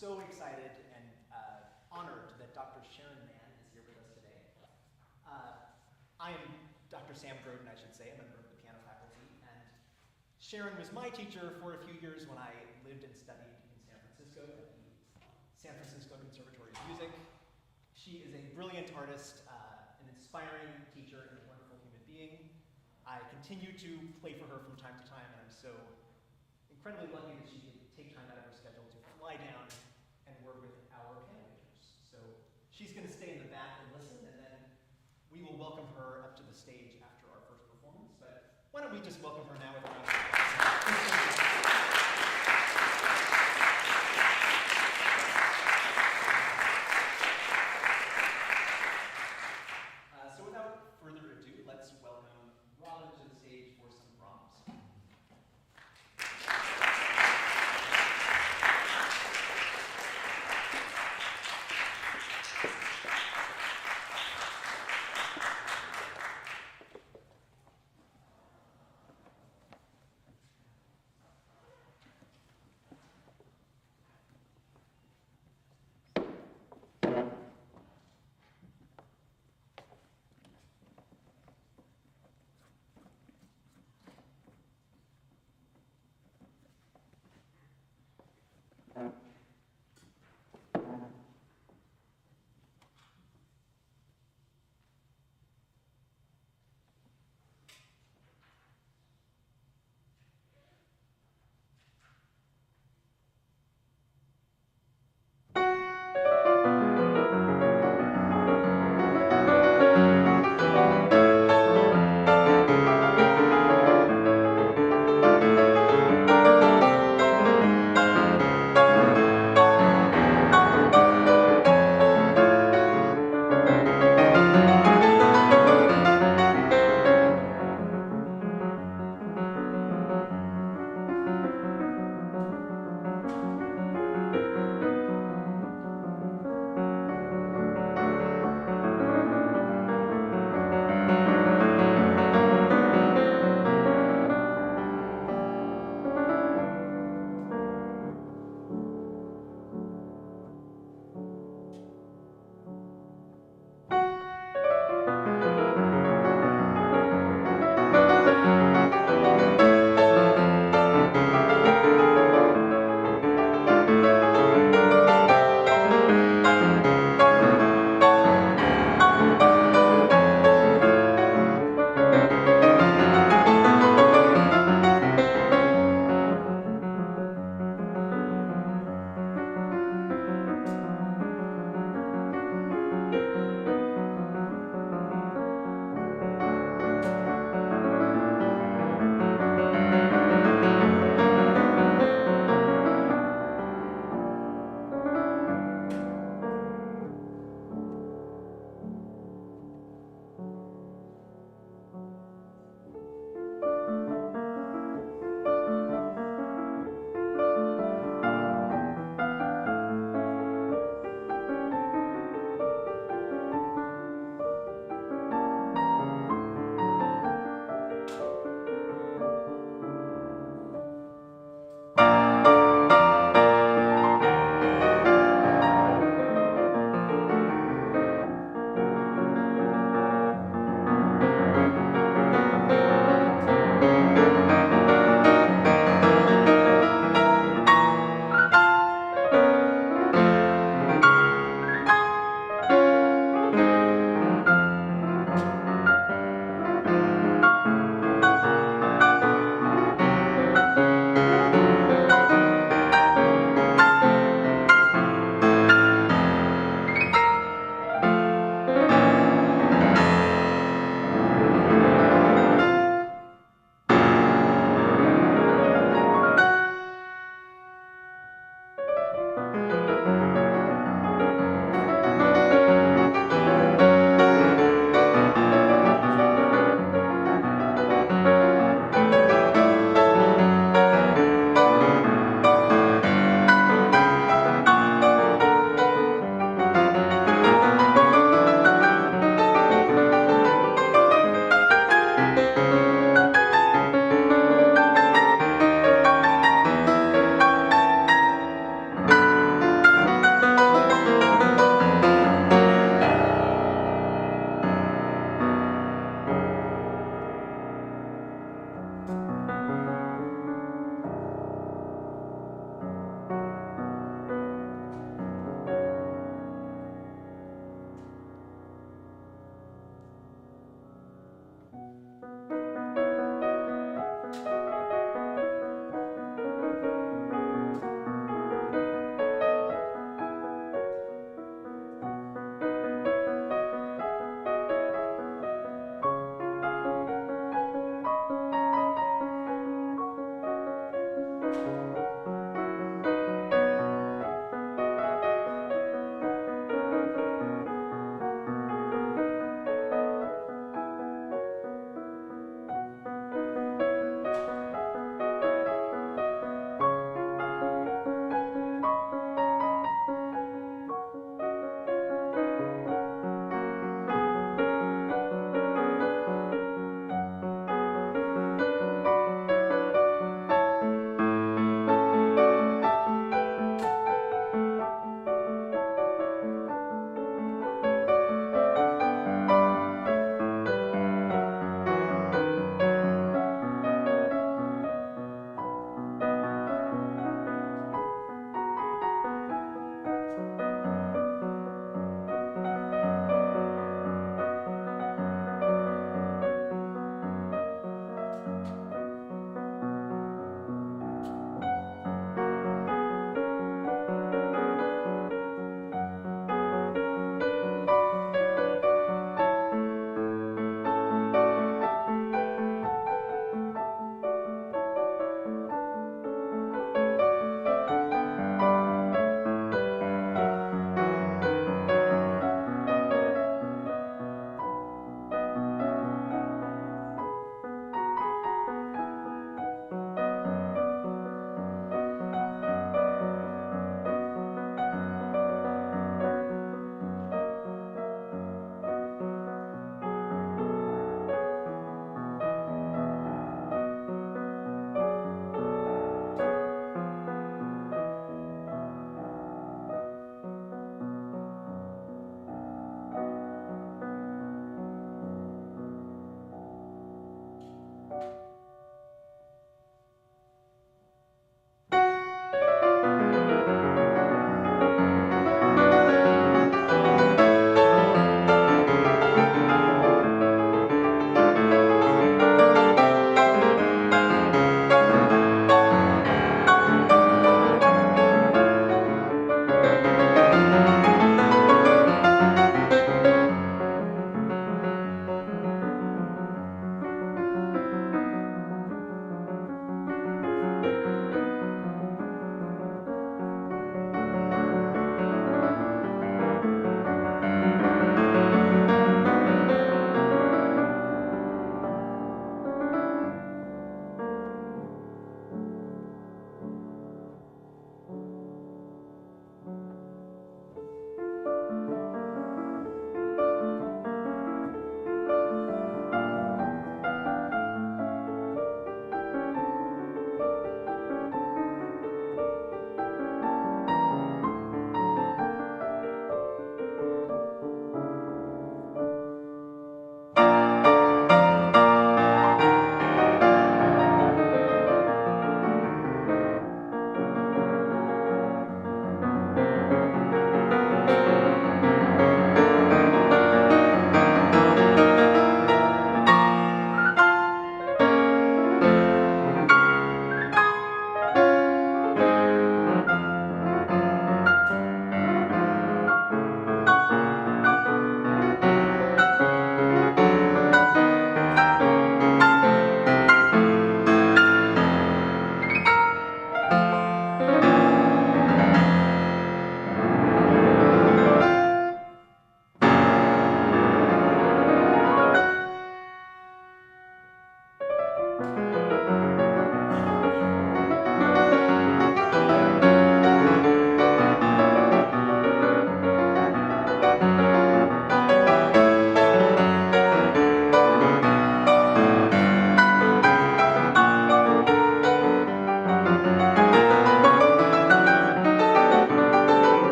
so excited and honored that Dr. Sharon Mann is here with us today. I am Dr. Sam Groden, I should say, a member of the piano faculty, and Sharon was my teacher for a few years when I lived and studied in San Francisco at the San Francisco Conservatory of Music. She is a brilliant artist, an inspiring teacher, and a wonderful human being. I continue to play for her from time to time, and I'm so incredibly lucky that she could take time out of her schedule to fly down and work with our piano majors. So she's going to stay in the back and listen, and then we will welcome her up to the stage after our first performance. But why don't we just welcome her now with a round of applause. So without further ado, let's welcome Robin to the stage for some Brahms.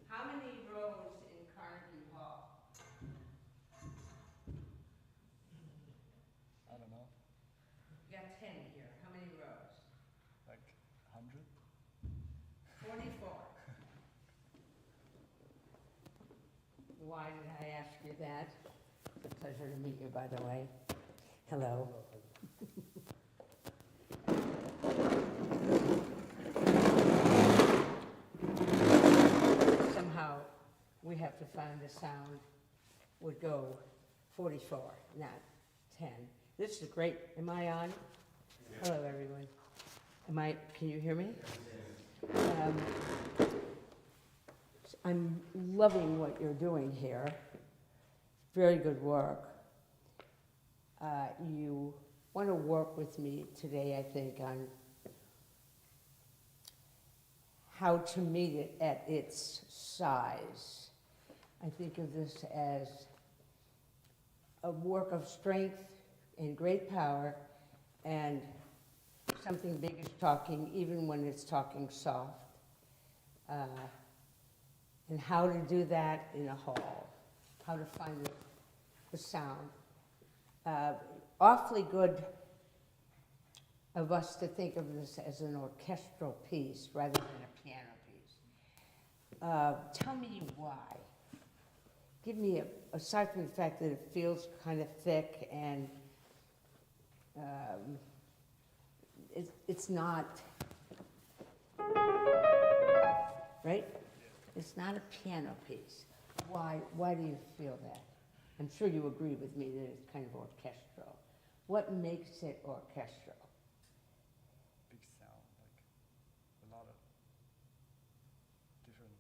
How many rows in Carnegie Hall? I don't know, You got 10 here. How many rows? like 100? 44. Why did I ask you that? It's a pleasure to meet you, by the way. Hello. Somehow, we have to find a sound would go 44, not 10. This is great. Am I on? Hello, everyone. Can you hear me? I'm loving what you're doing here. Very good work. You want to work with me today, I think, on how to meet it at its size. I think of this as a work of strength and great power, and something big is talking, even when it's talking soft. And how to do that in a hall, how to find the sound. Awfully good of us to think of this as an orchestral piece rather than a piano piece. Tell me why. Give me, aside from the fact that it feels kind of thick and it's not, right? It's not a piano piece. Why do you feel that? I'm sure you agree with me that it's kind of orchestral. What makes it orchestral? Big sound, like a lot of different,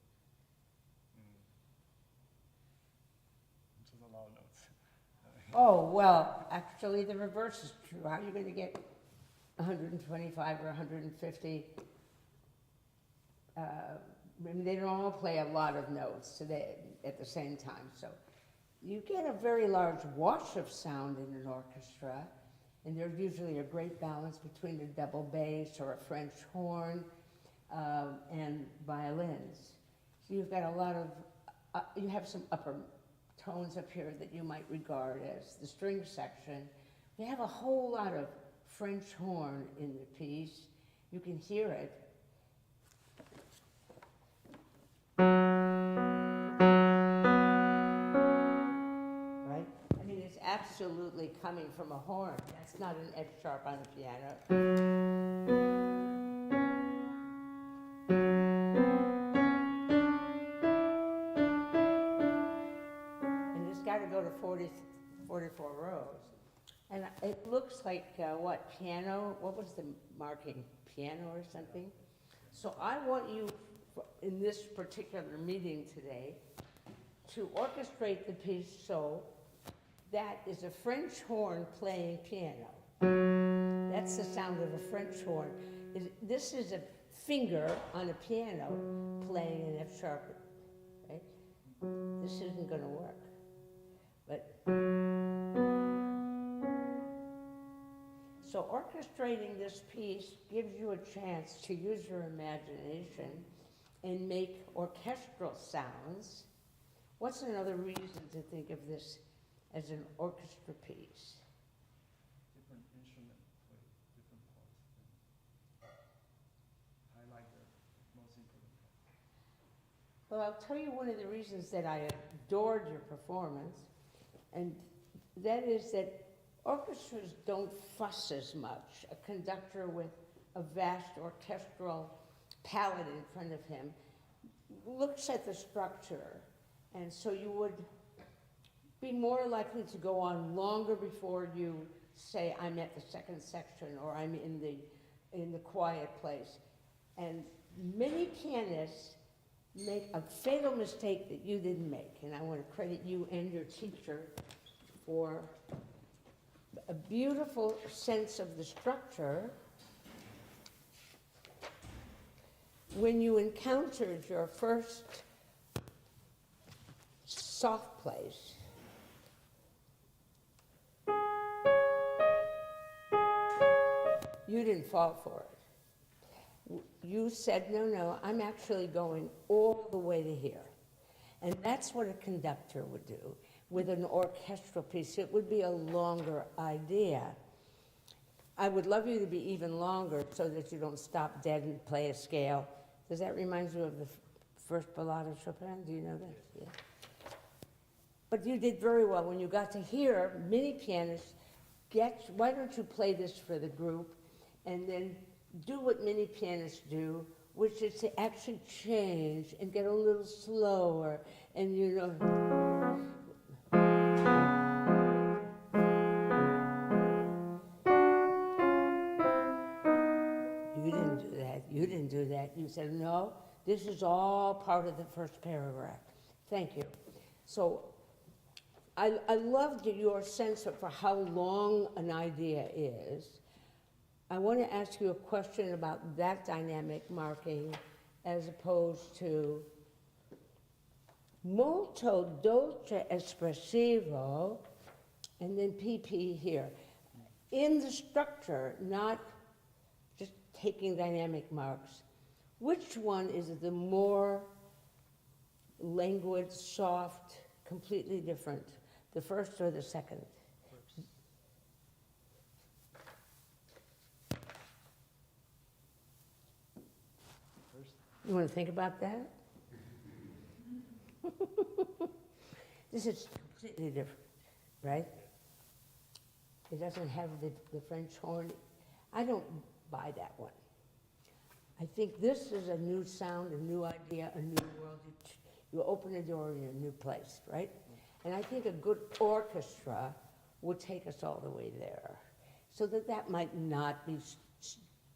just a lot of notes. Oh, well, actually the reverse is true. How are you going to get 125 or 150? I mean, they don't all play a lot of notes at the same time. So you get a very large wash of sound in an orchestra, and there's usually a great balance between a double bass or a French horn and violins. So you've got a lot of, you have some upper tones up here that you might regard as the string section. You have a whole lot of French horn in the piece. You can hear it. Absolutely coming from a horn. That's not an F sharp on the piano. And it's got to go to 44 rows. And it looks like, what, piano? What was the marking? Piano or something? So I want you, in this particular meeting today, to orchestrate the piece so that is a French horn playing piano. That's the sound of a French horn. This is a finger on a piano playing an F sharp, right? This isn't going to work. But so orchestrating this piece gives you a chance to use your imagination and make orchestral sounds. What's another reason to think of this as an orchestra piece? Different instruments play different parts. Highlight the most important part. Well, I'll tell you one of the reasons that I adored your performance, and that is that orchestras don't fuss as much. A conductor with a vast orchestral palette in front of him looks at the structure, and so you would be more likely to go on longer before you say, I'm at the second section, or I'm in the quiet place. And many pianists make a fatal mistake that you didn't make, and I want to credit you and your teacher for a beautiful sense of the structure. When you encountered your first soft place, you didn't fall for it. You said, no, I'm actually going all the way to here. And that's what a conductor would do. With an orchestral piece, it would be a longer idea. I would love you to be even longer so that you don't stop dead and play a scale. Does that remind you of the first ballade of Chopin? Do you know that? Yeah. But you did very well when you got to hear many pianists why don't you play this for the group and then do what many pianists do, which is to actually change and get a little slower and you didn't do that. You said, no, this is all part of the first paragraph. Thank you. So I loved your sense for how long an idea is. I want to ask you a question about that dynamic marking as opposed to molto dolce espressivo and then PP here. In the structure, not just taking dynamic marks, which one is the more languid, soft, completely different? The first or the second? First. You want to think about that? This is completely different, right? It doesn't have the French horn. I don't buy that one. I think this is a new sound, a new idea, a new world. You open a door in a new place, right? And I think a good orchestra would take us all the way there. So that might not be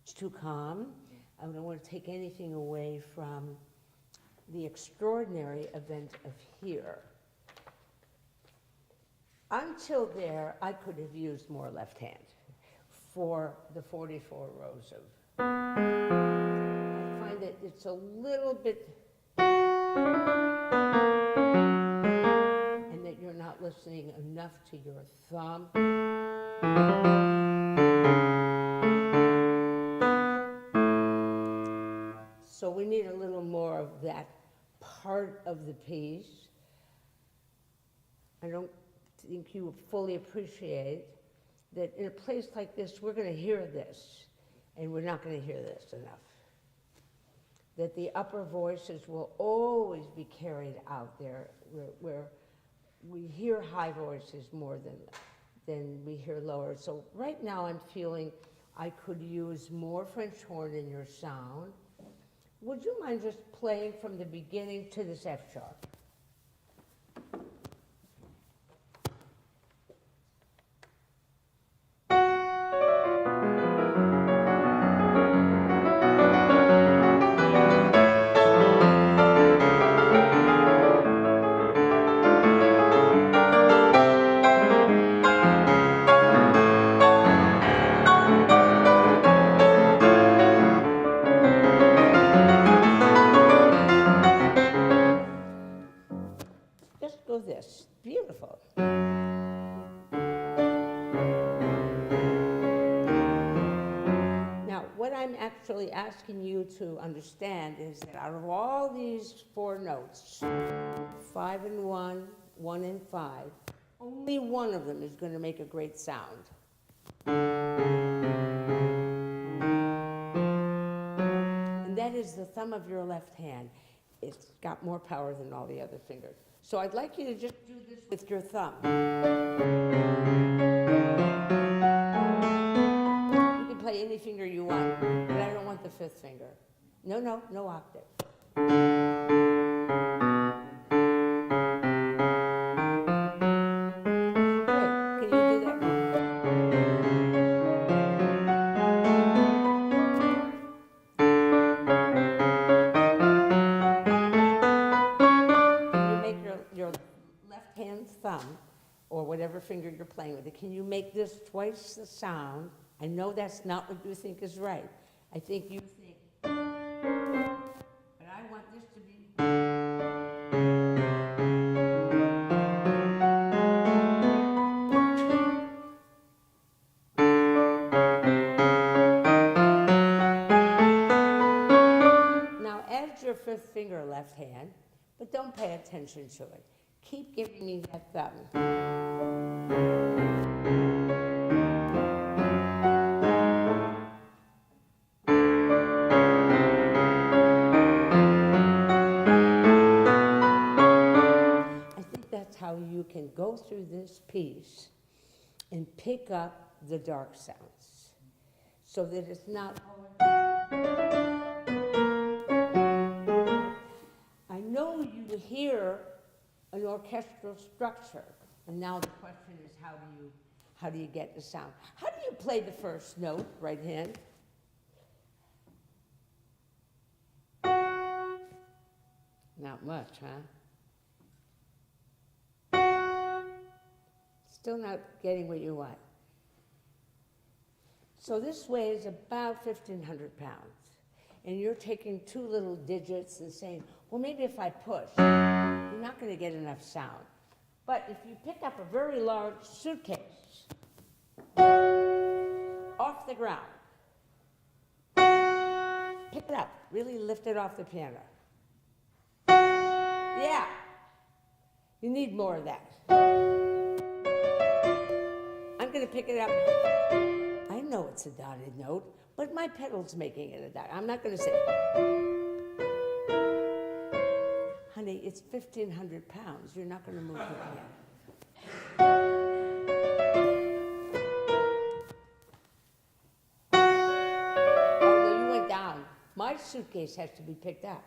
too calm. I don't want to take anything away from the extraordinary event of here. Until there, I could have used more left hand for the 44 rows of. I find that it's a little bit, and that you're not listening enough to your thumb. So we need a little more of that part of the piece. I don't think you fully appreciate that in a place like this, we're going to hear this, and we're not going to hear this enough. That the upper voices will always be carried out there, where we hear high voices more than we hear lower. So right now I'm feeling I could use more French horn in your sound. Would you mind just playing from the beginning to this F sharp? This. Beautiful. Now, what I'm actually asking you to understand is that out of all these four notes, 5 and 1, 1 and 5, only one of them is going to make a great sound. And that is the thumb of your left hand. It's got more power than all the other fingers. So I'd like you to just do this with your thumb. You can play any finger you want, but I don't want the fifth finger. No octave. Great. Can you do that now? Thumb, or whatever finger you're playing with it, can you make this twice the sound? I know that's not what you think is right. I think you think, but I want this to be. Now add your fifth finger left hand, but don't pay attention to it. Keep giving me that thumb. I think that's how you can go through this piece and pick up the dark sounds so that it's not. I know you hear an orchestral structure, and now the question is how do you get the sound? How do you play the first note, right hand? Not much, huh? Still not getting what you want. So this weighs about 1,500 pounds. And you're taking two little digits and saying, well, maybe if I push, you're not going to get enough sound. But if you pick up a very large suitcase off the ground, pick it up, really lift it off the piano. Yeah, you need more of that. I'm going to pick it up. I know it's a dotted note, but my pedal's making it a dot. I'm not going to say, honey, it's 1,500 pounds. You're not going to move the piano. Oh, no, you went down. My suitcase has to be picked up.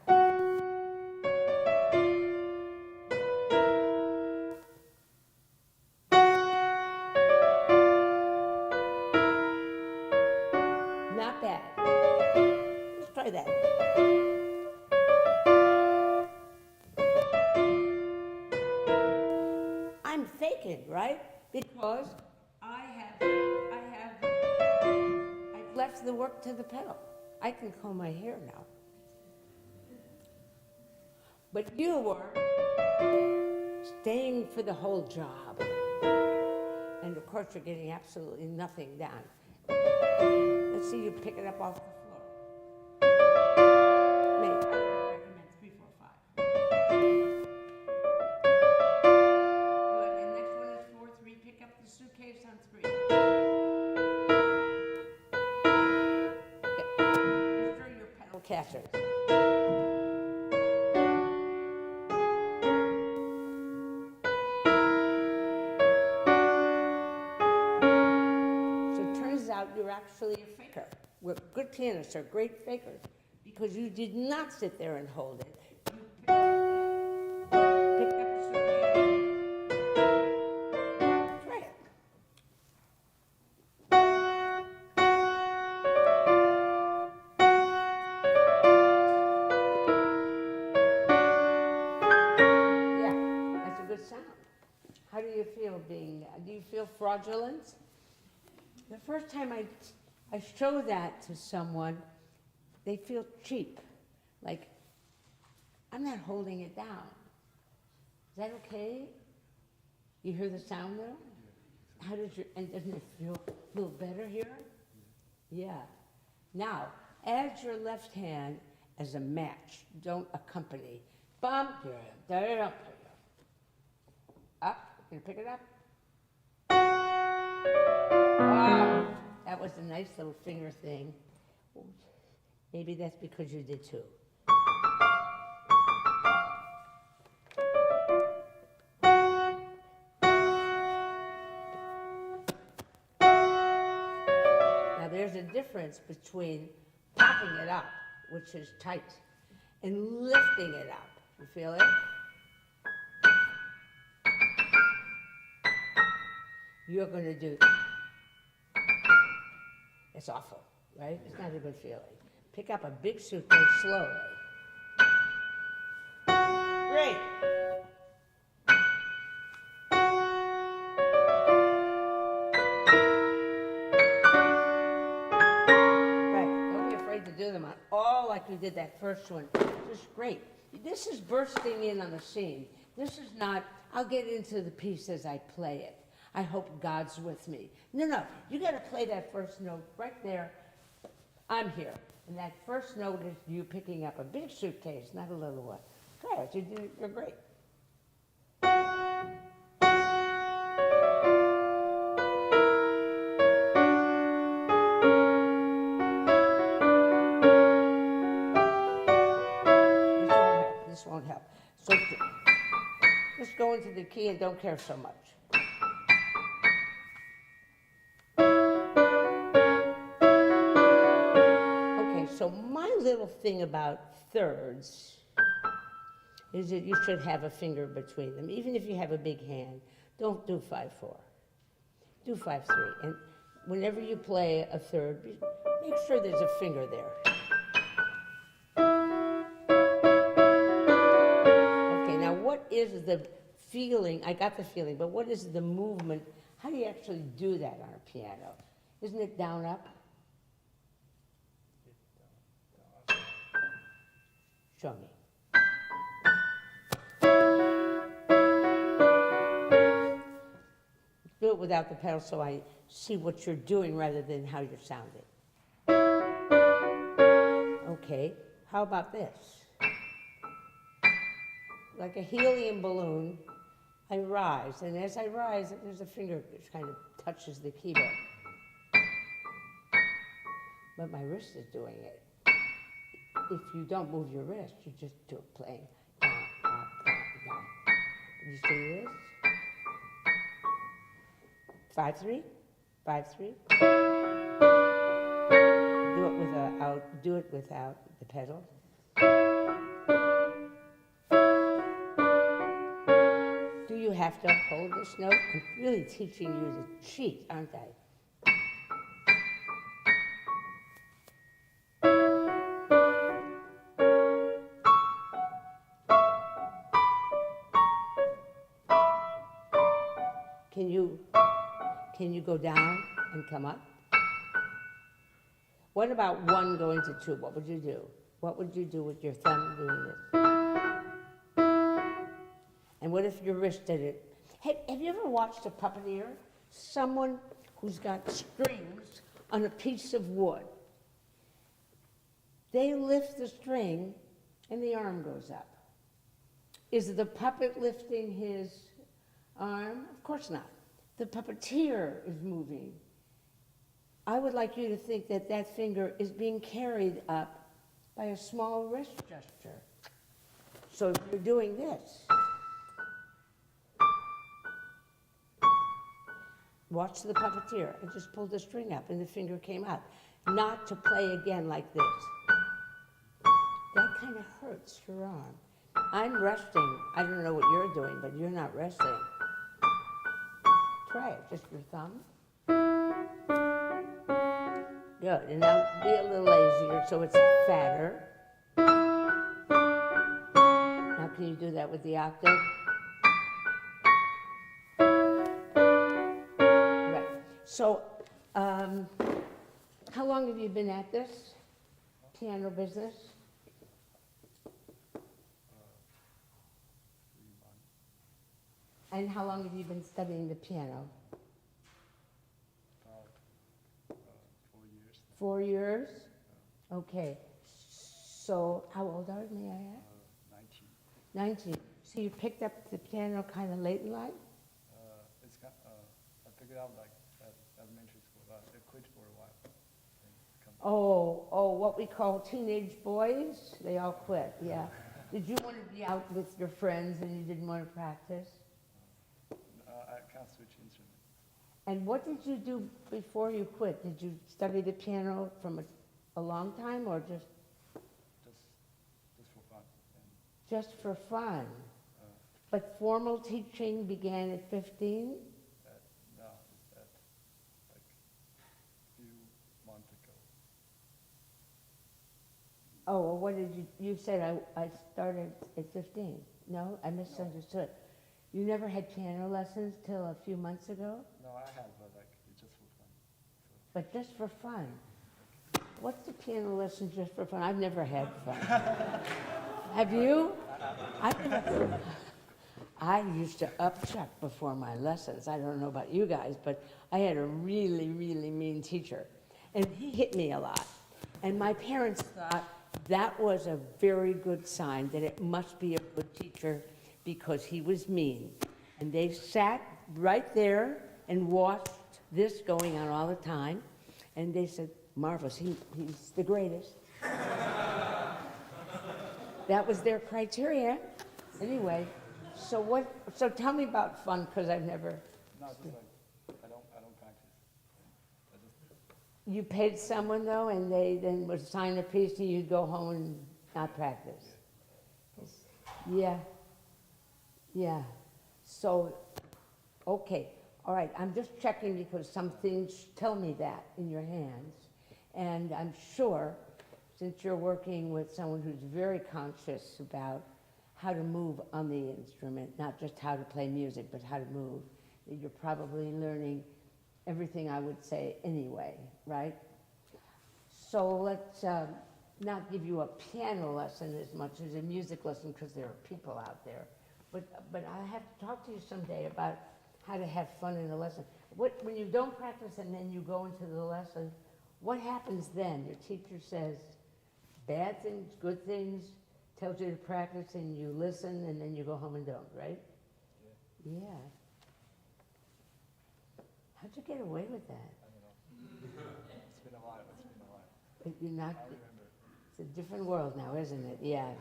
Not bad. Let's try that. I'm faking, right? Because I've left the work to the pedal. I can comb my hair now. But you were staying for the whole job. And of course, you're getting absolutely nothing done. Let's see you pick it up off the floor. Maybe I would recommend 3, 4, 5. Good. And next one is 4, 3. Pick up the suitcase on 3. Okay. You're sure your pedal catchers. You're actually a faker. Good pianists are great fakers because you did not sit there and hold it. You picked up a suitcase. Try it. Yeah, that's a good sound. How do you feel do you feel fraudulent? The first time I show that to someone, they feel cheap. Like, I'm not holding it down. Is that okay? You hear the sound though? How and doesn't it feel a little better here? Yeah. Now, add your left hand as a match. Don't accompany. Bum, up, can you pick it up? Oh, that was a nice little finger thing. Maybe that's because you did too. Now there's a difference between popping it up, which is tight, and lifting it up. You feel it? You're going to do. It's awful, right? It's not a good feeling. Pick up a big suitcase slowly. Great. Right, don't be afraid to do them all like you did that first one. Just great. This is bursting in on the scene. This is not, I'll get into the piece as I play it. I hope God's with me. No, you got to play that first note right there. I'm here. And that first note is you picking up a big suitcase, not a little one. Try it. You're great. This won't help. So just go into the key and don't care so much. Okay, so my little thing about thirds is that you should have a finger between them. Even if you have a big hand, don't do 5/4. Do 5/3. And whenever you play a third, make sure there's a finger there. Okay, now what is the feeling? I got the feeling, but what is the movement? How do you actually do that on a piano? Isn't it down, up? Show me. Do it without the pedal so I see what you're doing rather than how you're sounding. Okay, how about this? Like a helium balloon, I rise, and as I rise, there's a finger that kind of touches the keyboard. But my wrist is doing it. If you don't move your wrist, you just do it playing down, up, down, down. You see this? 5/3, 5/3. Do it without the pedal. Do you have to hold this note? I'm really teaching you to cheat, aren't I? Can you go down and come up? What about 1 going to 2? What would you do? What would you do with your thumb doing this? And what if your wrist did it? Hey, have you ever watched a puppeteer? Someone who's got strings on a piece of wood. They lift the string and the arm goes up. Is the puppet lifting his arm? Of course not. The puppeteer is moving. I would like you to think that that finger is being carried up by a small wrist gesture. So if you're doing this, watch the puppeteer. I just pulled the string up and the finger came out. Not to play again like this. That kind of hurts your arm. I'm resting. I don't know what you're doing, but you're not resting. Try it, just your thumb. Good, and now be a little lazier so it's fatter. Now can you do that with the octave? Right, so how long have you been at this piano business? 3 months. And how long have you been studying the piano? About 4 years. 4 years? Okay. So how old are you, may I ask? 19. 19. So you picked up the piano kind of late in life? I picked it up like at elementary school, but I quit for a while. Oh, what we call teenage boys? They all quit, yeah. Did you want to be out with your friends and you didn't want to practice? I can't switch instruments. And what did you do before you quit? Did you study the piano from a long time or just Just for fun. And, just for fun? But formal teaching began at 15? no, that like a few months ago. Oh, well, what did you said I started at 15. No, I misunderstood. You never had piano lessons till a few months ago? No, I have, but like it's just for fun. So, But just for fun. What's the piano lesson just for fun? I've never had fun. Have you? I used to upchuck before my lessons. I don't know about you guys, but I had a really, really mean teacher. And he hit me a lot. And my parents thought that was a very good sign that it must be a good teacher because he was mean. And they sat right there and watched this going on all the time. And they said, marvelous, he's the greatest. That was their criteria. Anyway, so tell me about fun, because I've never. No, it's just like, I don't practice. I just, You paid someone though, and they then would sign a piece and you'd go home and not practice. Yeah. Yeah. So, okay, all right, I'm just checking because some things tell me that in your hands. And I'm sure, since you're working with someone who's very conscious about how to move on the instrument, not just how to play music, but how to move, that you're probably learning everything I would say anyway, right? So let's not give you a piano lesson as much as a music lesson, because there are people out there. But I have to talk to you someday about how to have fun in a lesson. When you don't practice and then you go into the lesson, what happens then? Your teacher says bad things, good things, tells you to practice, and you listen, and then you go home and don't, right? yeah, Yeah. How'd you get away with that? I don't know. It's been a while, But you're not, I remember. it's a different world now, isn't it? Yeah.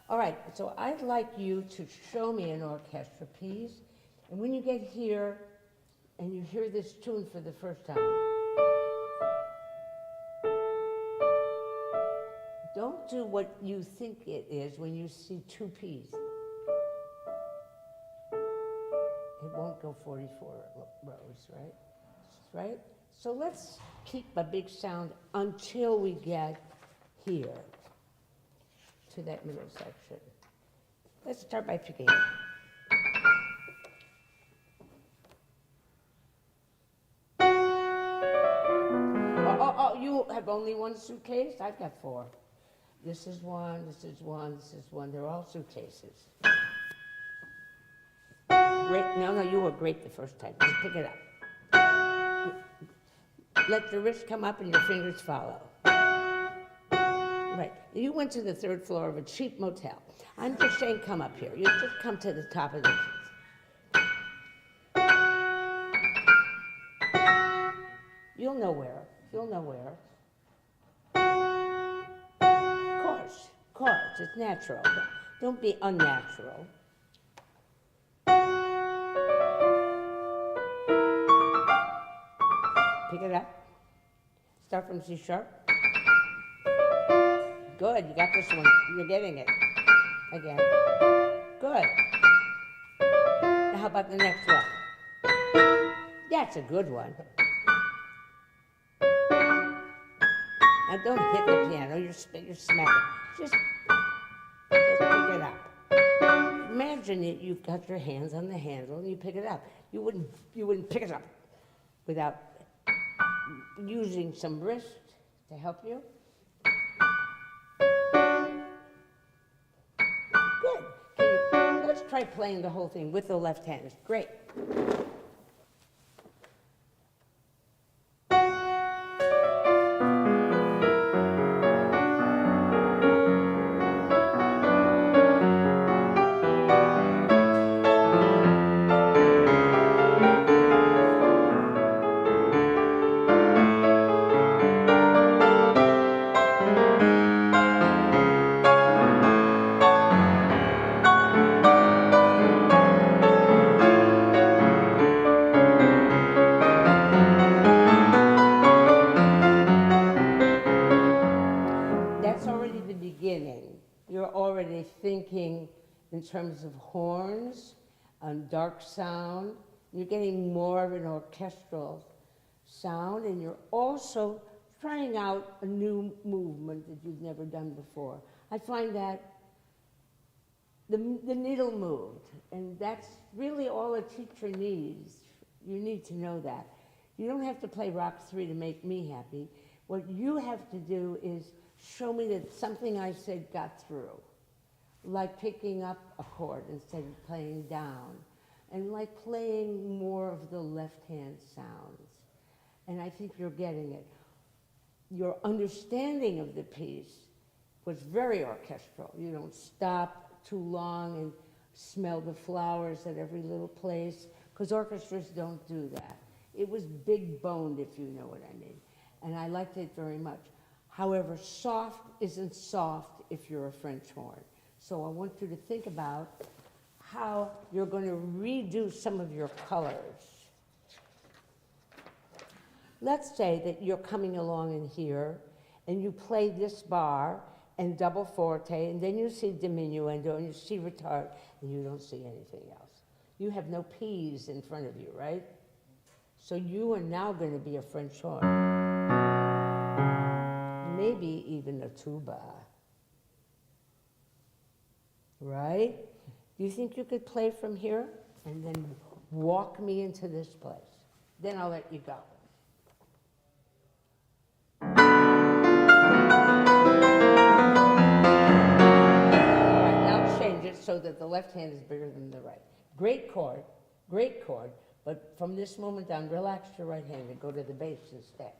All right, so I'd like you to show me an orchestra piece, and when you get here and you hear this tune for the first time, don't do what you think it is when you see 2Ps. It won't go 44 rows, right? Right? So let's keep a big sound until we get here to that middle section. Let's start by picking it. Oh, you have only one suitcase? I've got 4. This is one, this is one, this is one. They're all suitcases. Great. No, you were great the first time. Just pick it up. Let the wrist come up and your fingers follow. Right. You went to the 3rd floor of a cheap motel. I'm just saying come up here. You just come to the top of the keys. You'll know where. You'll know where. Of course. It's natural. Don't be unnatural. Pick it up. Start from C sharp. Good, you got this one. You're getting it. Again. Good. Now how about the next one? That's a good one. Now don't hit the piano, you're smacking. Just pick it up. Imagine that you've got your hands on the handle and you pick it up. You wouldn't pick it up without using some wrist to help you. Good. Let's try playing the whole thing with the left hand. Great. Thinking in terms of horns and dark sound. You're getting more of an orchestral sound, and you're also trying out a new movement that you've never done before. I find that the needle moved, and that's really all a teacher needs. You need to know that. You don't have to play Rock 3 to make me happy. What you have to do is show me that something I said got through. Like picking up a chord instead of playing down, and like playing more of the left hand sounds. And I think you're getting it. your understanding of the piece was very orchestral. You don't stop too long and smell the flowers at every little place, because orchestras don't do that. It was big boned, if you know what I mean. And I liked it very much. However, soft isn't soft if you're a French horn. So I want you to think about how you're going to redo some of your colors. Let's say that you're coming along in here and you play this bar and double forte, and then you see diminuendo and you see retard, and you don't see anything else. You have no P's in front of you, right? So you are now going to be a French horn. Maybe even a tuba. Right? Do you think you could play from here and then walk me into this place? Then I'll let you go. All right, now change it so that the left hand is bigger than the right. Great chord, but from this moment on, relax your right hand and go to the bass instead.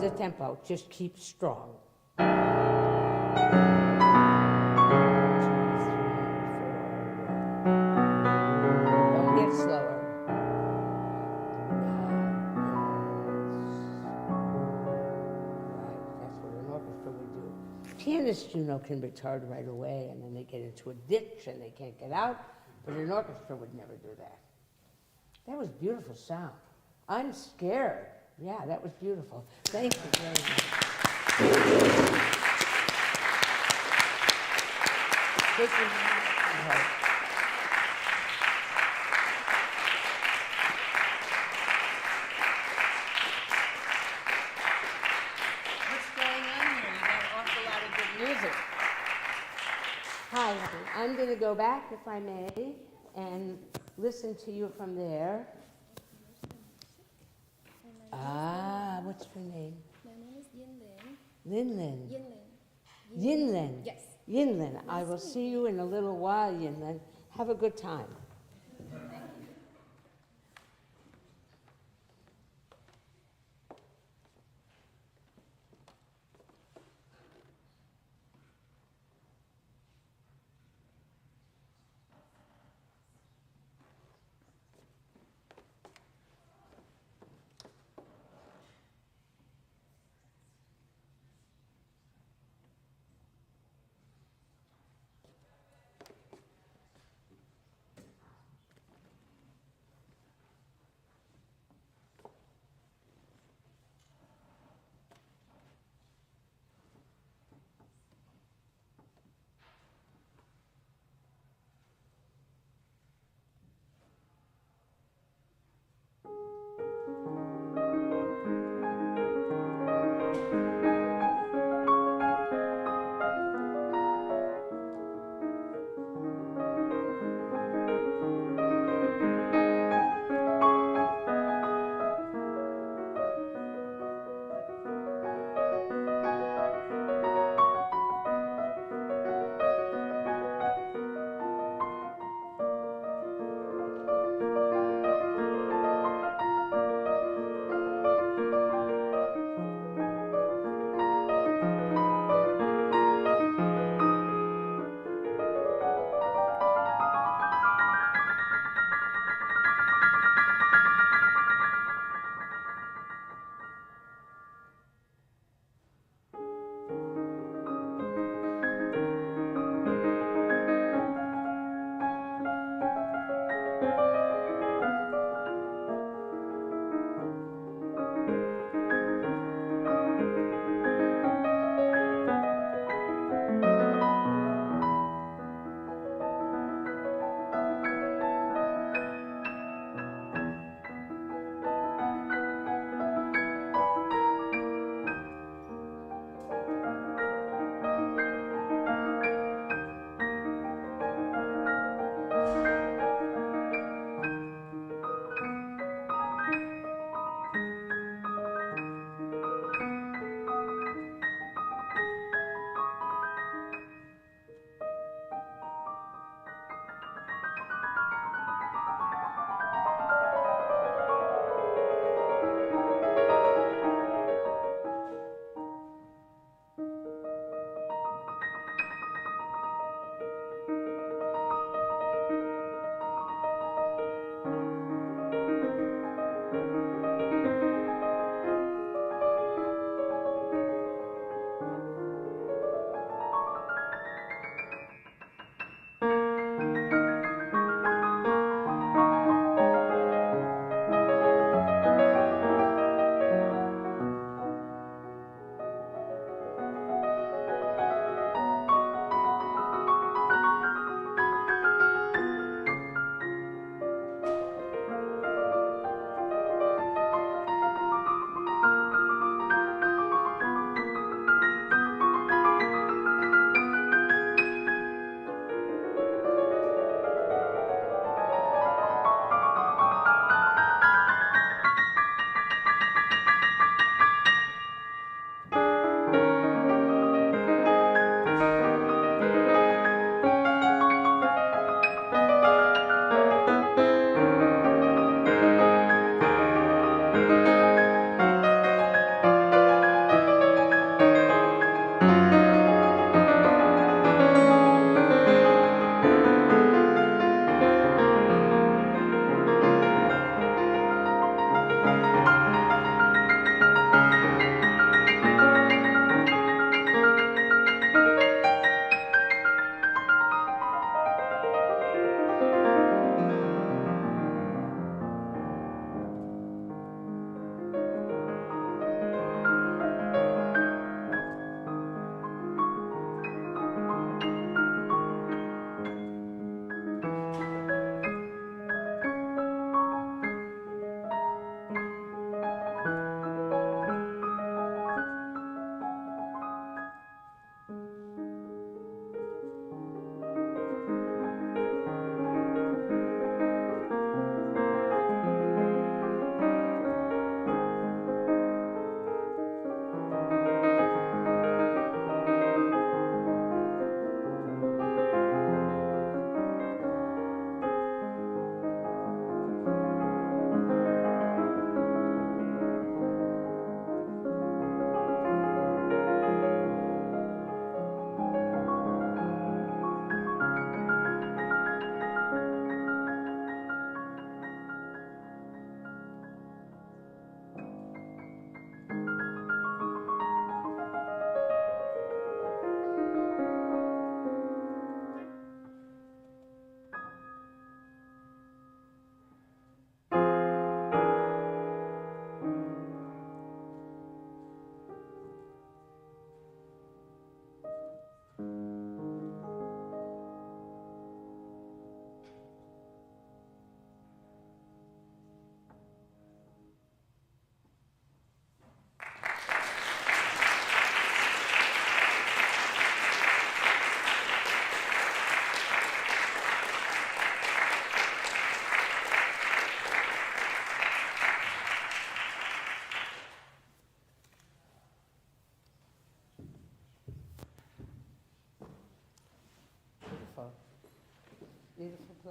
The tempo, just keep strong. 2, 3, 4, 1. Don't get slower. Right, that's what an orchestra would do. Pianists, you know, can retard right away, and then they get into a ditch and they can't get out, but an orchestra would never do that. That was beautiful sound. I'm scared. Yeah, that was beautiful. Thank you very much. What's going on here? You got an awful lot of good music. Hi, I'm going to go back, if I may, and listen to you from there. Ah, what's your name? My name is Yinlin. Yinlin. Yinlin. Yes. Yinlin. I will see you in a little while, Yinlin. Have a good time.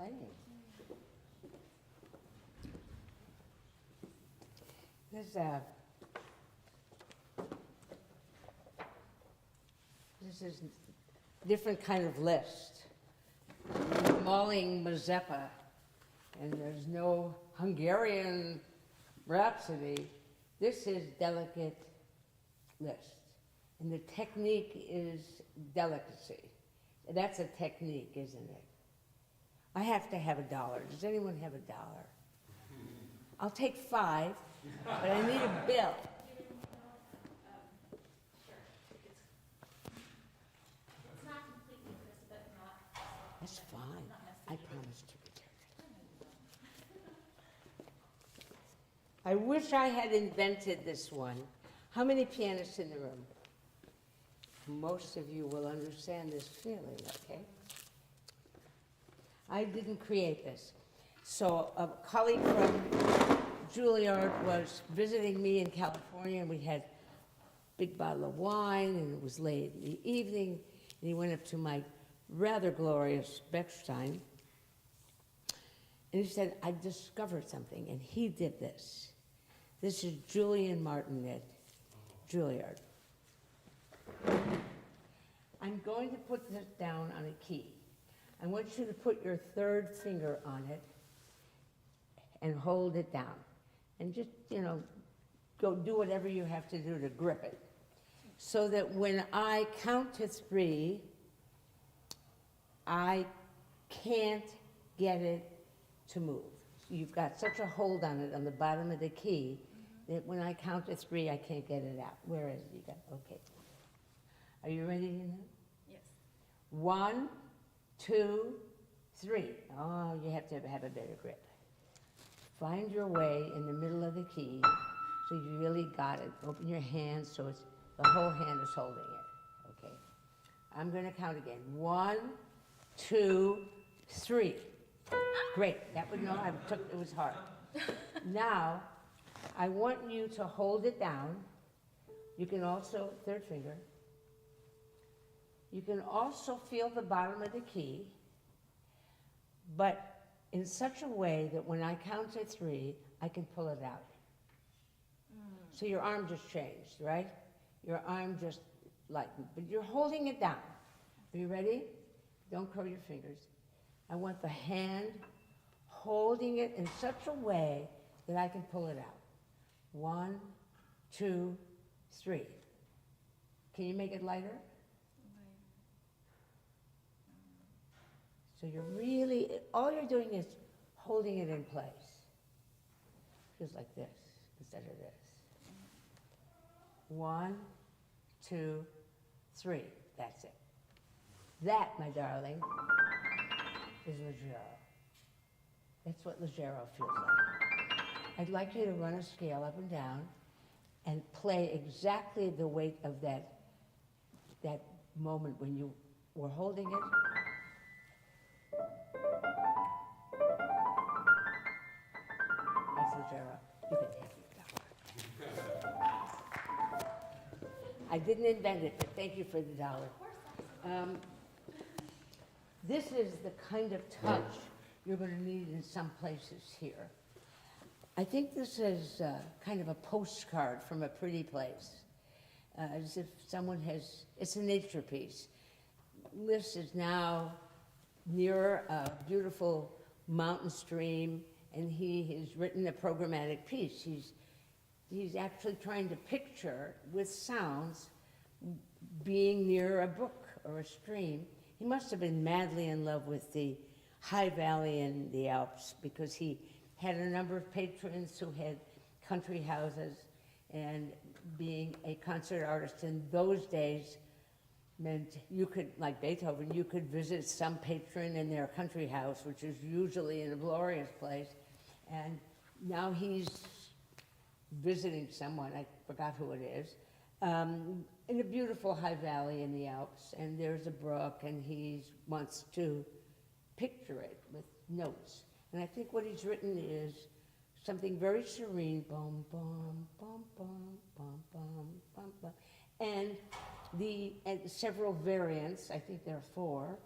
playing. This is a different kind of list. Mauling Mazeppa, and there's no Hungarian Rhapsody. This is delicate list. And the technique is delicacy. That's a technique, isn't it? I have to have $1. Does anyone have $1? I'll take 5, but I need a bill. It's not completely crisp, but not. That's fine. I promise to return it. I wish I had invented this one. How many pianists in the room? Most of you will understand this feeling, okay? I didn't create this. So a colleague from Juilliard was visiting me in California, and we had a big bottle of wine, and it was late in the evening, and he went up to my rather glorious Bechstein, and he said, I discovered something, and he did this. This is Julian Martin at Juilliard. I'm going to put this down on a key. I want you to put your third finger on it and hold it down. And just, go do whatever you have to do to grip it. So that when I count to 3, I can't get it to move. You've got such a hold on it on the bottom of the key that when I count to 3, I can't get it out. Where is it? You got, okay. Are you ready? Yes. 1, 2, 3. Oh, you have to have a better grip. Find your way in the middle of the key so you really got it. Open your hand so it's the whole hand is holding it. Okay. I'm going to count again. 1, 2, 3. Great. That would know. It was hard. Now, I want you to hold it down. You can also, third finger. You can also feel the bottom of the key, but in such a way that when I count to 3, I can pull it out. So your arm just changed, right? Your arm just lightened, but you're holding it down. Are you ready? Don't curl your fingers. I want the hand holding it in such a way that I can pull it out. 1, 2, 3. Can you make it lighter? So you're really, all you're doing is holding it in place. Just like this, instead of this. 1, 2, 3. That's it. That, my darling, is Leggero. That's what Leggero feels like. I'd like you to run a scale up and down and play exactly the weight of that moment when you were holding it. That's Leggero. You can take your $1. I didn't invent it, but thank you for the $1. This is the kind of touch you're going to need in some places here. I think this is kind of a postcard from a pretty place, as if someone has, it's a nature piece. Liz is now near a beautiful mountain stream, and he has written a programmatic piece. He's actually trying to picture, with sounds, being near a brook or a stream. He must have been madly in love with the high valley in the Alps, because he had a number of patrons who had country houses, and being a concert artist in those days meant you could, like Beethoven, you could visit some patron in their country house, which is usually in a glorious place, and now he's visiting someone, I forgot who it is, in a beautiful high valley in the Alps, and there's a brook, and he wants to picture it with notes. And I think what he's written is something very serene, bum, bum, bum, bum, bum, bum, bum, bum, and several variants, I think there are 4,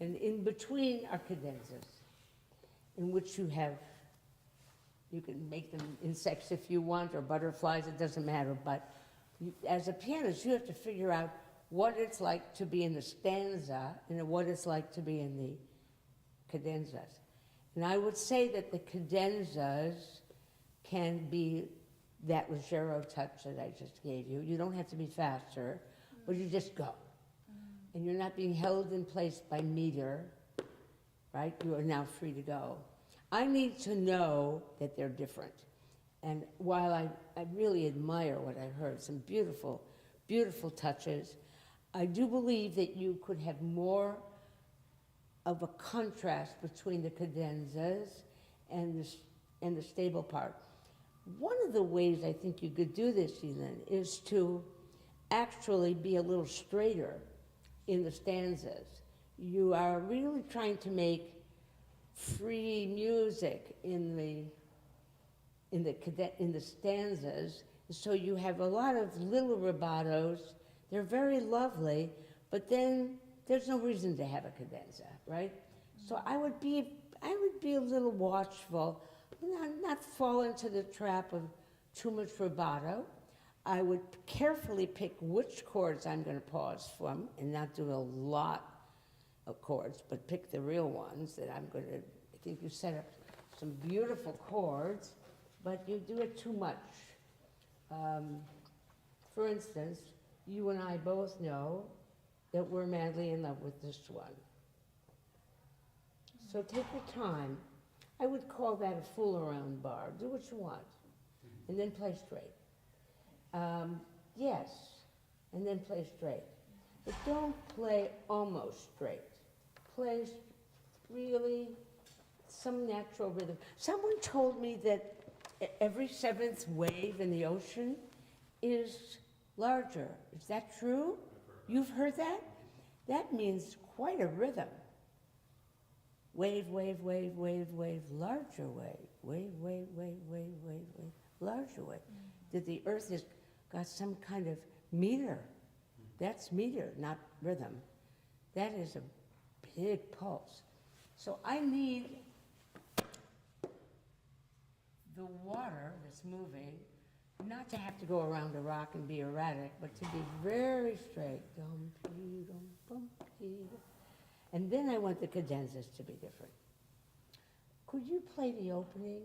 and in between are cadenzas. in which you can make them insects if you want, or butterflies, it doesn't matter, but as a pianist, you have to figure out what it's like to be in the stanza and what it's like to be in the cadenzas. And I would say that the cadenzas can be that leggero touch that I just gave you. You don't have to be faster, but you just go. And you're not being held in place by meter, right? You are now free to go. I need to know that they're different. And while I really admire what I heard, some beautiful, beautiful touches, I do believe that you could have more of a contrast between the cadenzas and the stable part. One of the ways I think you could do this, Elin, is to actually be a little straighter in the stanzas. You are really trying to make free music in the stanzas, so you have a lot of little rubatos. They're very lovely, but then there's no reason to have a cadenza, right? So I would be a little watchful, not fall into the trap of too much rubato. I would carefully pick which chords I'm going to pause from and not do a lot of chords, but pick the real ones that I'm going to. I think you set up some beautiful chords, but you do it too much. For instance, you and I both know that we're madly in love with this one. So take your time. I would call that a fool around bar. Do what you want, and then play straight. Yes, and then play straight. But don't play almost straight. Play really some natural rhythm. Someone told me that every seventh wave in the ocean is larger. Is that true? You've heard that? That means quite a rhythm. Wave, wave, wave, wave, wave, larger wave. Wave, wave, wave, wave, wave, wave, larger wave. That the earth has got some kind of meter. That's meter, not rhythm. That is a big pulse. So I need the water that's moving not to have to go around a rock and be erratic, but to be very straight. And then I want the cadenzas to be different. Could you play the opening?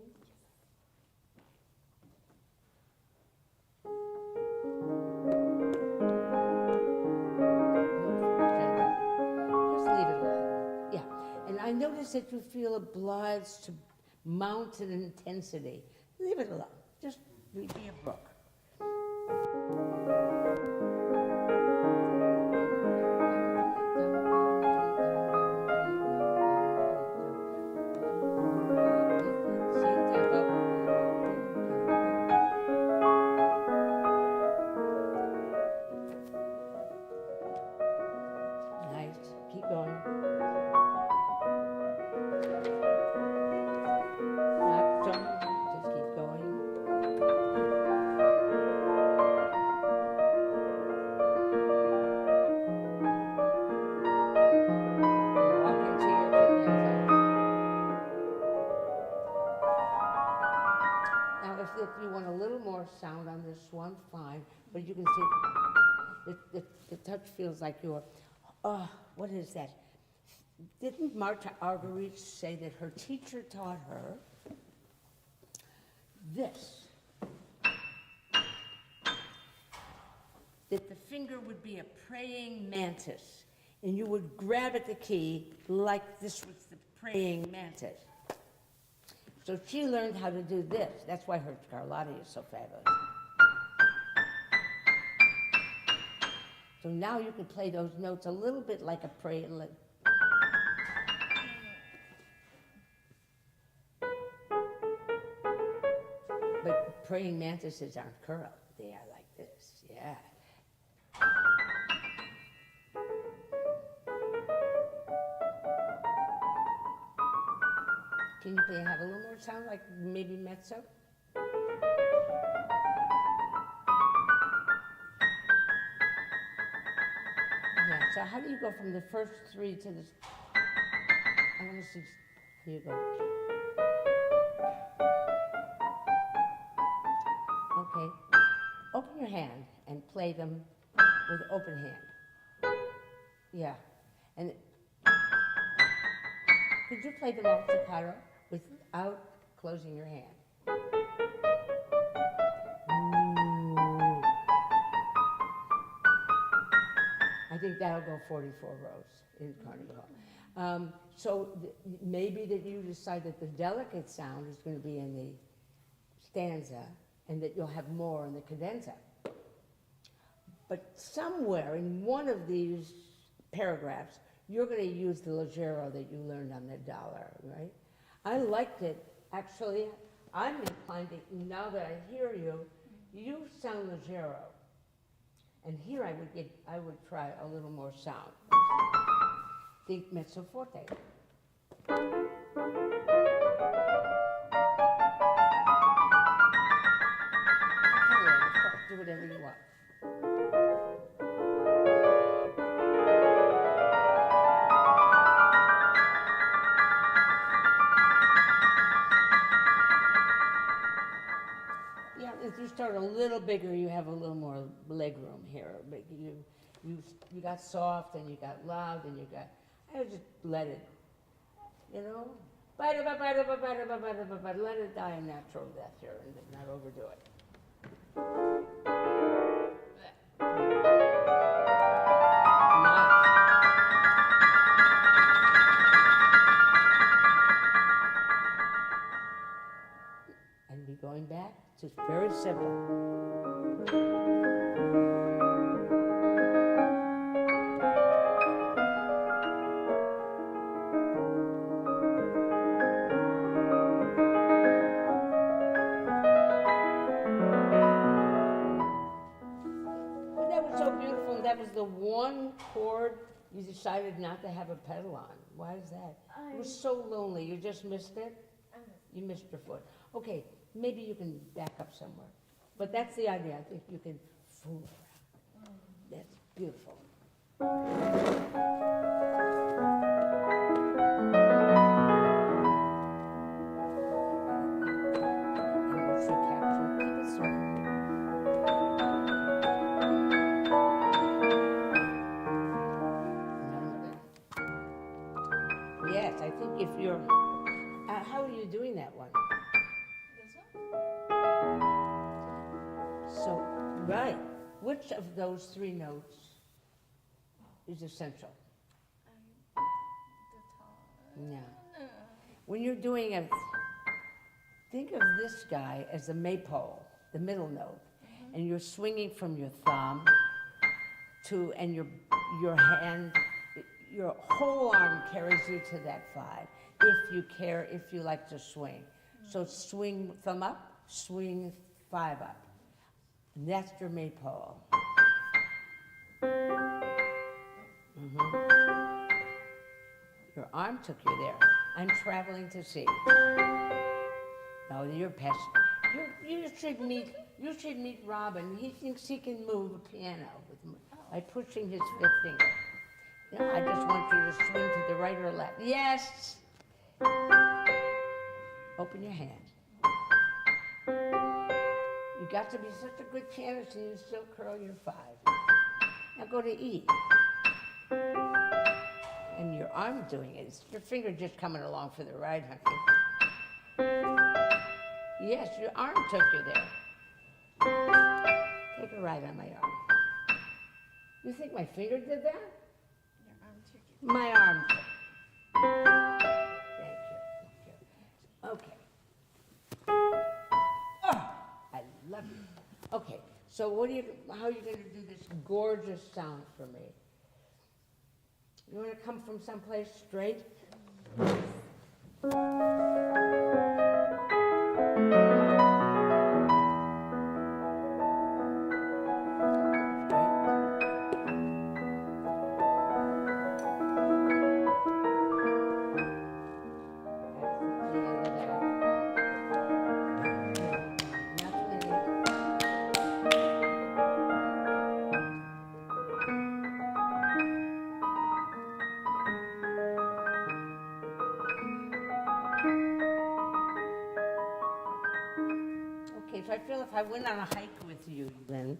Just leave it alone. Yeah. And I notice that you feel obliged to mount an intensity. Leave it alone. Just be a brook. Same tempo. Nice. Keep going. Not jumping. Just keep going. Walk into your cadenza. Now, if you want a little more sound on this one, fine. But you can see the touch feels like you're, what is that? Didn't Marta Argerich say that her teacher taught her this? That the finger would be a praying mantis, and you would grab at the key like this was the praying mantis. So she learned how to do this. That's why her Scarlatti is so fabulous. So now you can play those notes a little bit like a praying. But praying mantises aren't curled. They are like this, yeah. Can you have a little more sound, like maybe mezzo? Yeah, so how do you go from the first three to the... I want to see... Here you go. play them with open hand? Yeah. And could you play them all staccato without closing your hand? Ooh. I think that'll go 44 rows in Carnegie Hall. Maybe that you decide that the delicate sound is going to be in the stanza and that you'll have more in the cadenza. But somewhere in one of these paragraphs, you're going to use the leggero that you learned on the dollar, right? I liked it. Actually, I'm inclined to, now that I hear you, you sound leggero. And here I would try a little more sound. The mezzo forte. Do whatever you want. Yeah, if you start a little bigger, you have a little more leg room here. But you got soft and you got loud and you got. I would just let it, you know, let it die a natural death here and not overdo it. And be going back to very simple. That was the one chord you decided not to have a pedal on. Why is that? It was so lonely. You just missed it? You missed your foot. Okay, maybe you can back up somewhere. But that's the idea. I think you can fool around. That's beautiful. And once you capture, keep it strong. Yes, I think if you're, how are you doing that one? This one? So, right, which of those three notes is essential? The Yeah. When you're doing think of this guy as the maypole, the middle note, and you're swinging from your thumb to, and your hand, your whole arm carries you to that 5, if you like to swing. So swing thumb up, swing 5 up. And that's your maypole. Your arm took you there. I'm traveling to sea. No, you're pest. You should meet Robin. He thinks he can move a piano by pushing his 5th finger. Yeah, I just want you to swing to the right or left. Yes. Open your hand. You got to be such a good pianist and you still curl your 5. Now go to E. And your arm doing it. It's your finger just coming along for the ride, honey. Yes, your arm took you there. Take a ride on my arm. You think my finger did that? Your arm took it. My arm took it. Thank you. Okay. Oh, I love you. Okay, so how are you going to do this gorgeous sound for me? You want to come from someplace straight? Okay, so I feel if I went on a hike with you, then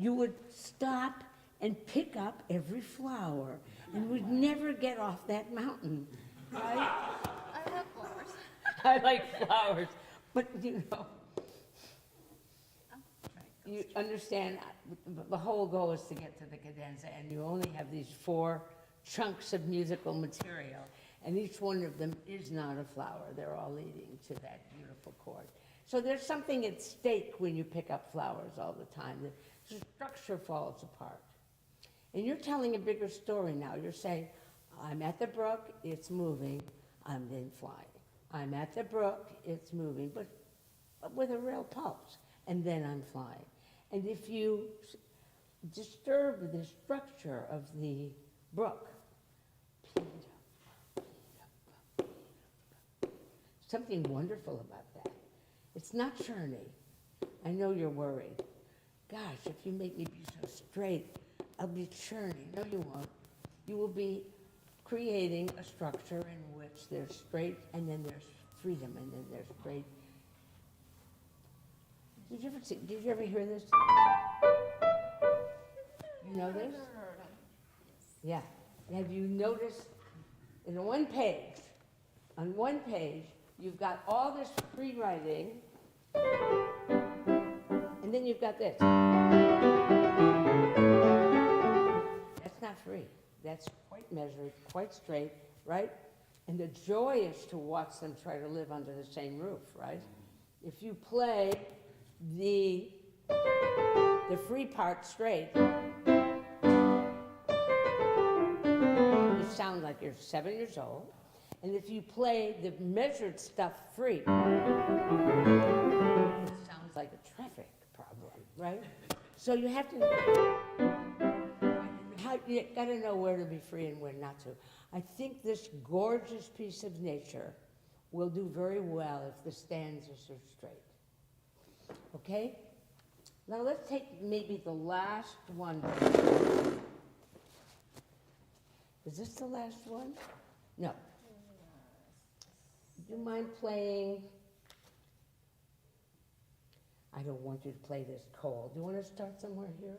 you would stop and pick up every flower and would never get off that mountain, right? I love flowers. I like flowers, but you understand, the whole goal is to get to the cadenza, and you only have these 4 chunks of musical material, and each one of them is not a flower. They're all leading to that beautiful chord. So there's something at stake when you pick up flowers all the time. The structure falls apart. And you're telling a bigger story now. You're saying, I'm at the brook, it's moving, I'm then flying. I'm at the brook, it's moving, but with a real pulse, and then I'm flying. And if you disturb the structure of the brook, something wonderful about that. It's not churny. I know you're worried. Gosh, if you make me be so straight, I'll be churny. No, you won't. You will be creating a structure in which there's straight, and then there's freedom, and then there's straight. Did you ever hear this? You know this? Yeah. Have you noticed on one page, you've got all this free writing, and then you've got this. That's not free. That's quite measured, quite straight, right? And the joy is to watch them try to live under the same roof, right? If you play the free part straight, you sound like you're 7 years old. And if you play the measured stuff free, it sounds like a traffic problem, right? So you have to, you gotta know where to be free and where not to. I think this gorgeous piece of nature will do very well if the stanzas are straight. Okay? Now let's take maybe the last one. Is this the last one? No. Do you mind playing? I don't want you to play this cold. Do you want to start somewhere here?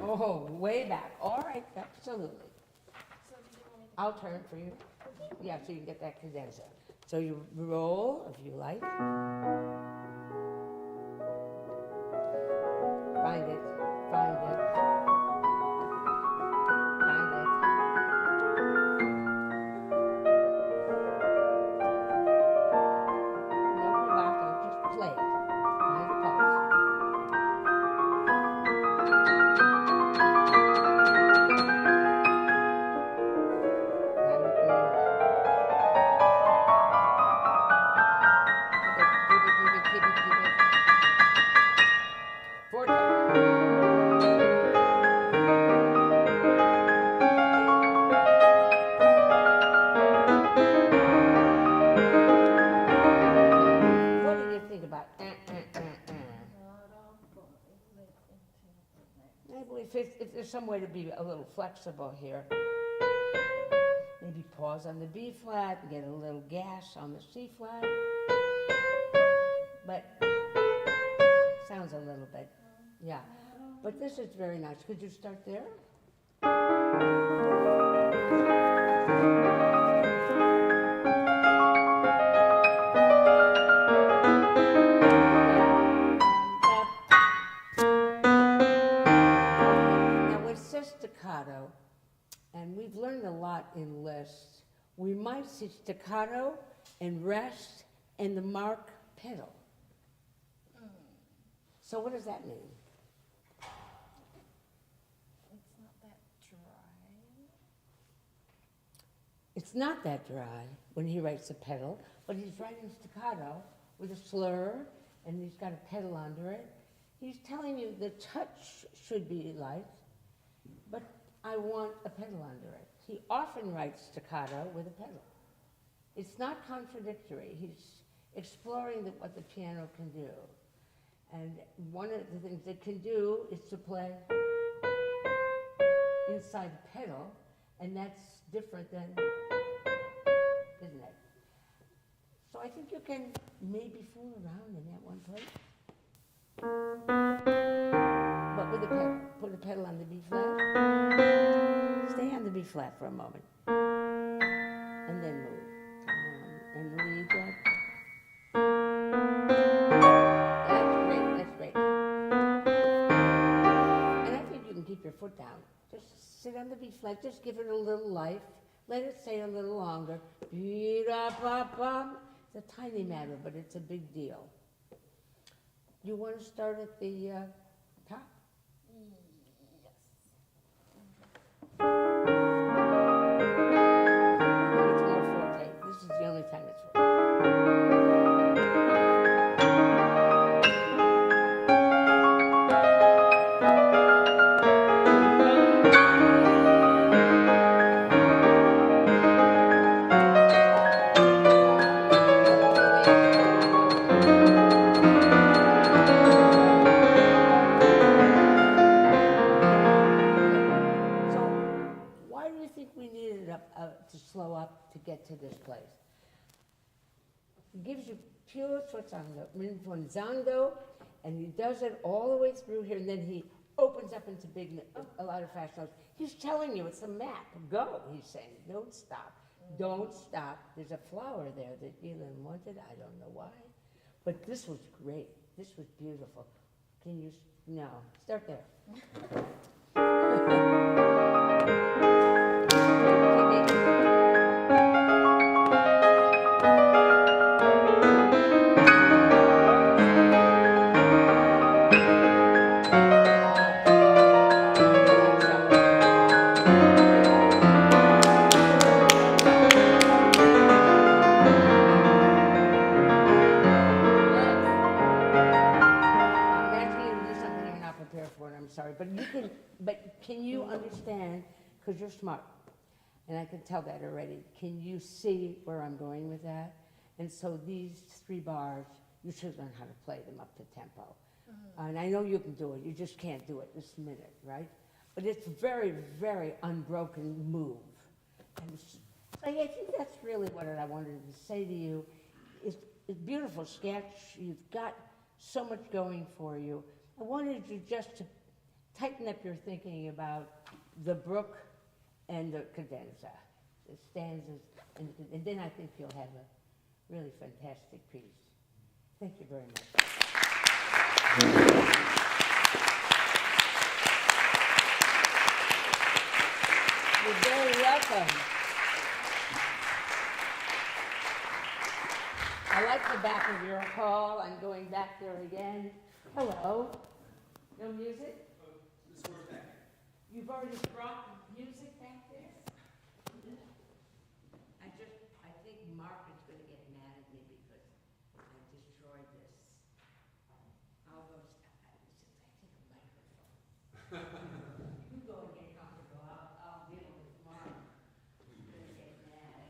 Oh, way back. All right, absolutely. I'll turn for you. Yeah, so you can get that cadenza. So you roll, if you like. Find it, find it, find it. No rubato, just play it. Find the pulse. Now you can keep it. Forte. What do you think about I believe if there's some way to be a little flexible here, maybe pause on the B flat and get a little gas on the C flat. But sounds a little bit, yeah. But this is very nice. Could you start there? Now it says staccato, and we've learned a lot in lists. We might see staccato and rest and the mark pedal. So what does that mean? It's not that dry. It's not that dry when he writes a pedal, but he's writing staccato with a slur, and he's got a pedal under it. He's telling you the touch should be light, but I want a pedal under it. He often writes staccato with a pedal. It's not contradictory. He's exploring what the piano can do. And one of the things it can do is to play inside the pedal, and that's different than, isn't it? So I think you can maybe fool around in that one place. pedal. Put a pedal on the B flat. Stay on the B flat for a moment. And then move. And lead that. That's great. And I think you can keep your foot down. Just sit on the B flat, just give it a little life. Let it stay a little longer. Be-da-ba-bum. It's a tiny matter, but it's a big deal. You want to start at the top? Yes. It's more forte. This is the only time it's forte. To slow up to get to this place. It gives you pure sforzando, rinforzando, and he does it all the way through here, and then he opens up into a lot of fast notes. He's telling you it's a map. Go, he's saying. Don't stop. Don't stop. There's a flower there that Elin wanted. I don't know why. But this was great. This was beautiful. Can you? No. Start there. Sorry, but can you understand, because you're smart, and I can tell that already, can you see where I'm going with that? And so these 3 bars, you should learn how to play them up to tempo. And I know you can do it, you just can't do it this minute, right? But it's very, very unbroken move. And so I think that's really what I wanted to say to you. It's a beautiful sketch, you've got so much going for you. I wanted you just to tighten up your thinking about the brook and the cadenza, the stanzas, and then I think you'll have a really fantastic piece. Thank you very much. You're very welcome. I like the back of your hall. I'm going back there again. Hello. No music? You've already brought the music back there? I think Mark is going to get mad at me because I destroyed this. I'll go, since I take a microphone. You go and get comfortable. I'll deal with Mark. He's going to get mad.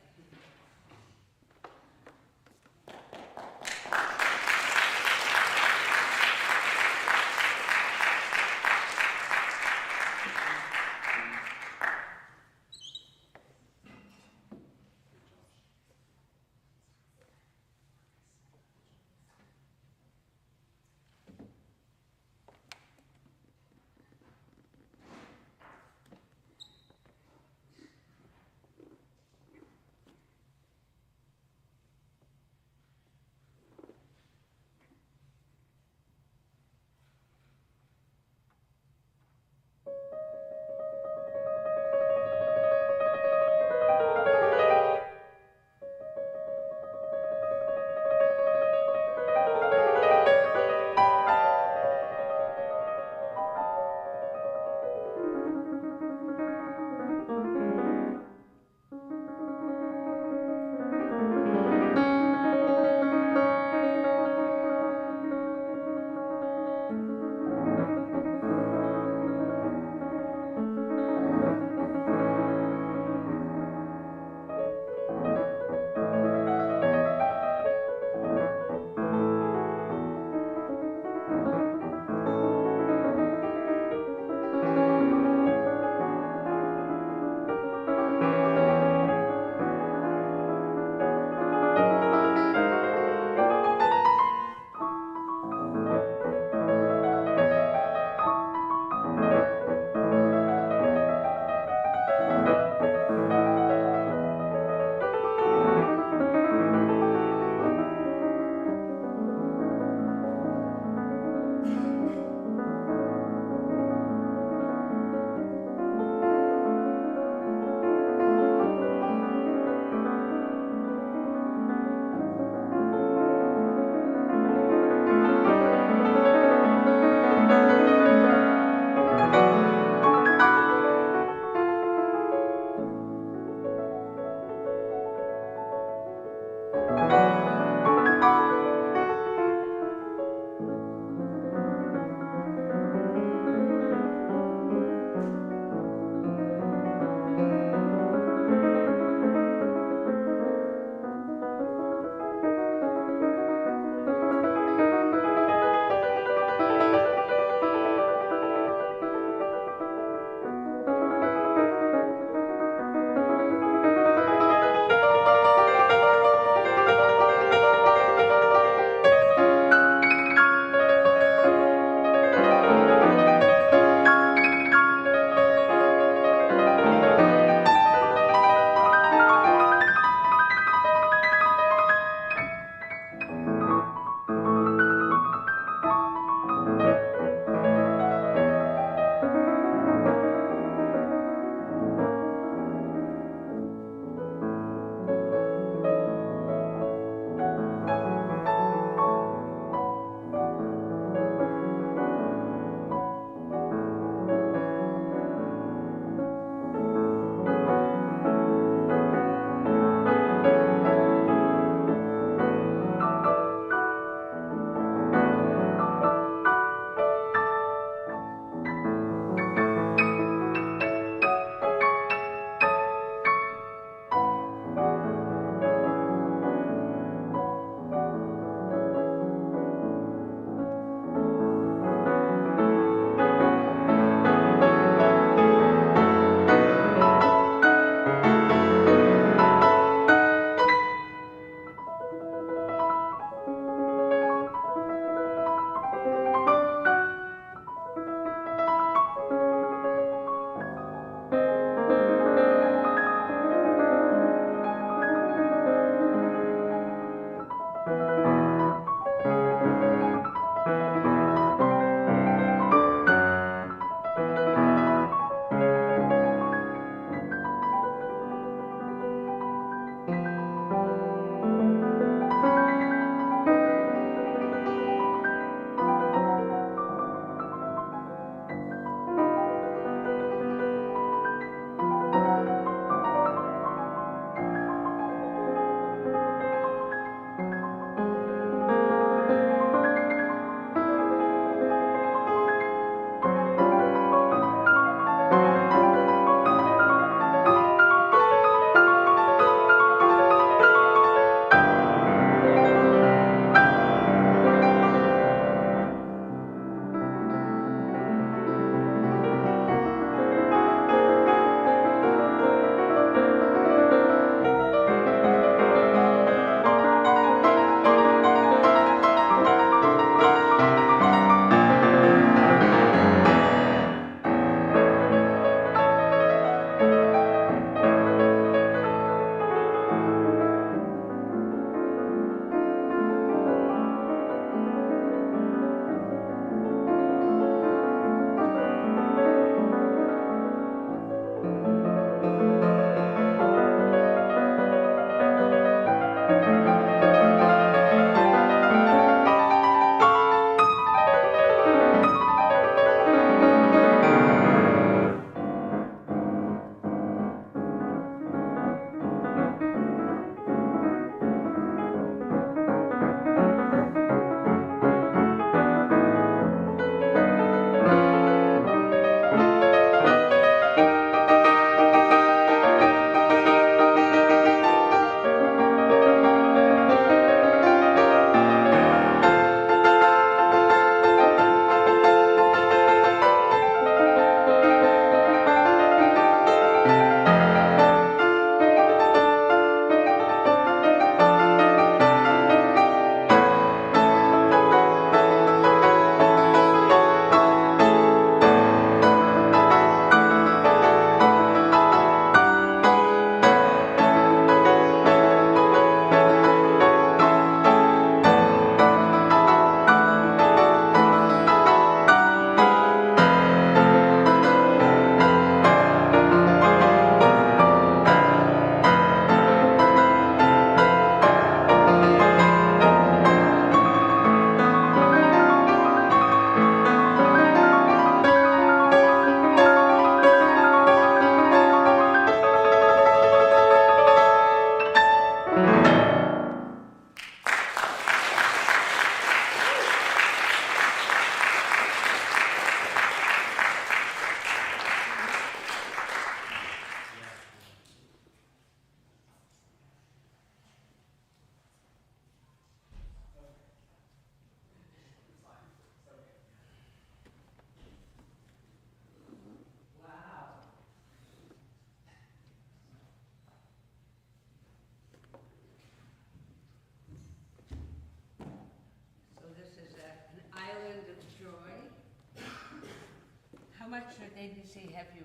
much at ABC have you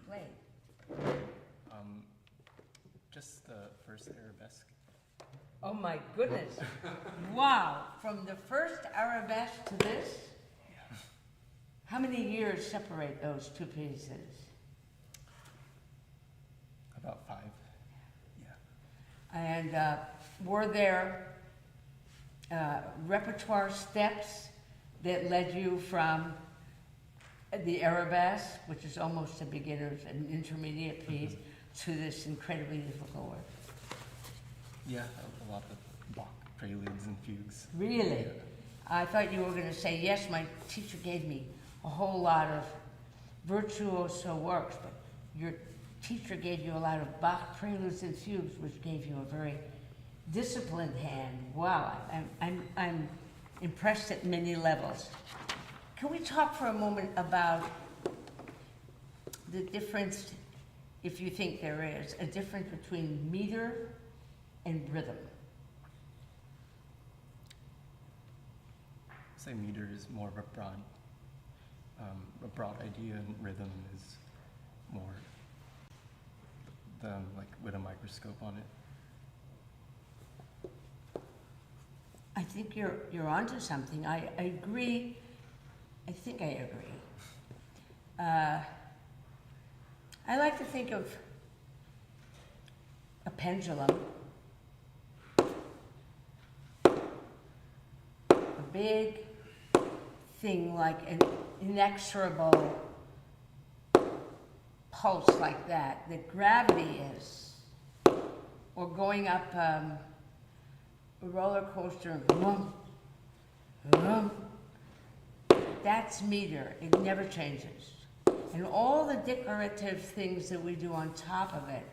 played? Just the first arabesque. Oh my goodness. Wow, from the first arabesque to this? Yeah. How many years separate those two pieces? About 5. Yeah. And were there repertoire steps that led you from the arabesque, which is almost a beginner's, an intermediate piece, to this incredibly difficult work? Yeah, a lot of Bach preludes and fugues. Really? Yeah. I thought you were going to say, yes, my teacher gave me a whole lot of virtuoso works, but your teacher gave you a lot of Bach preludes and fugues, which gave you a very disciplined hand. Wow, I'm impressed at many levels. Can we talk for a moment about the difference, if you think there is, a difference between meter and rhythm? Say meter is more of a broad idea, and rhythm is more like with a microscope on it. I think you're onto something. I agree. I think I agree. I like to think of a pendulum, a big thing like an inexorable pulse like that gravity is, or going up a roller coaster, that's meter. It never changes. And all the decorative things that we do on top of it,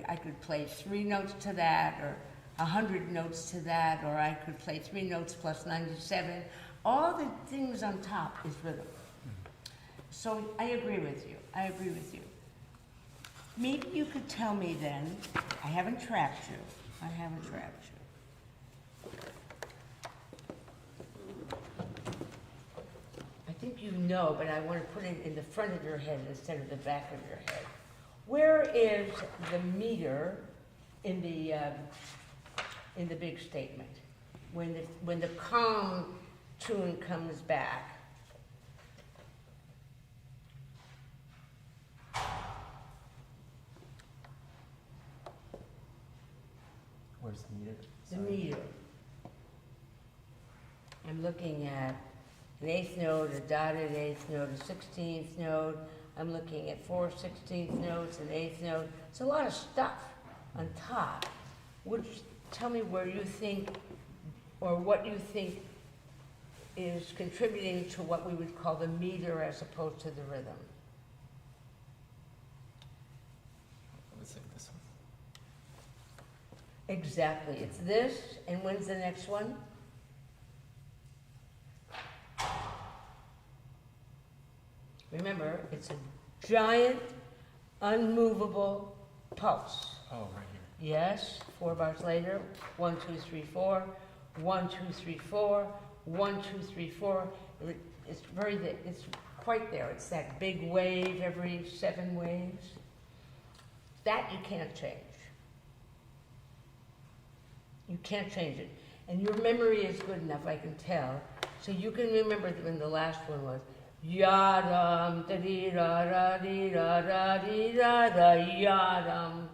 I could play 3 notes to that, or 100 notes to that, or I could play 3 notes plus 97. All the things on top is rhythm. So I agree with you. I agree with you. Maybe you could tell me then, I haven't trapped you. I haven't trapped you. I think you know, but I want to put it in the front of your head instead of the back of your head. Where is the meter in the big statement? When the calm tune comes back. Where's the meter? The meter. I'm looking at an 8th note, a dotted 8th note, a 16th note. I'm looking at 4 16th notes, an 8th note. It's a lot of stuff on top. Tell me where you think, or what you think is contributing to what we would call the meter as opposed to the rhythm. I would say this one. Exactly. It's this, and when's the next one? Remember, it's a giant, unmovable pulse. Oh, right here. Yes, 4 bars later, 1, 2, 3, 4, 1, 2, 3, 4, 1, 2, 3, 4. It's quite there. It's that big wave every 7 waves. That you can't change. You can't change it. And your memory is good enough, I can tell. So you can remember when the last one was yadam, da dee da da dee da da dee da da yadam.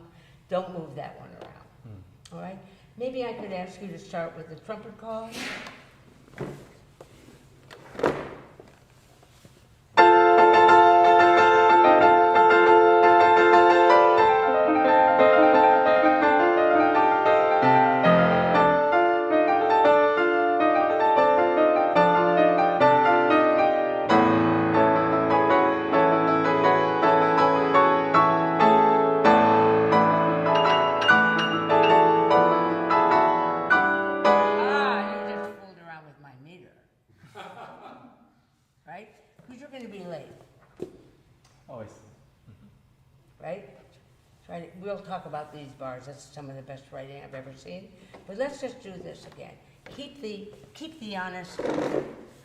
Don't move that one around. All right? Maybe I could ask you to start with the trumpet call. Talk about these bars. That's some of the best writing I've ever seen. But let's just do this again. Keep the honest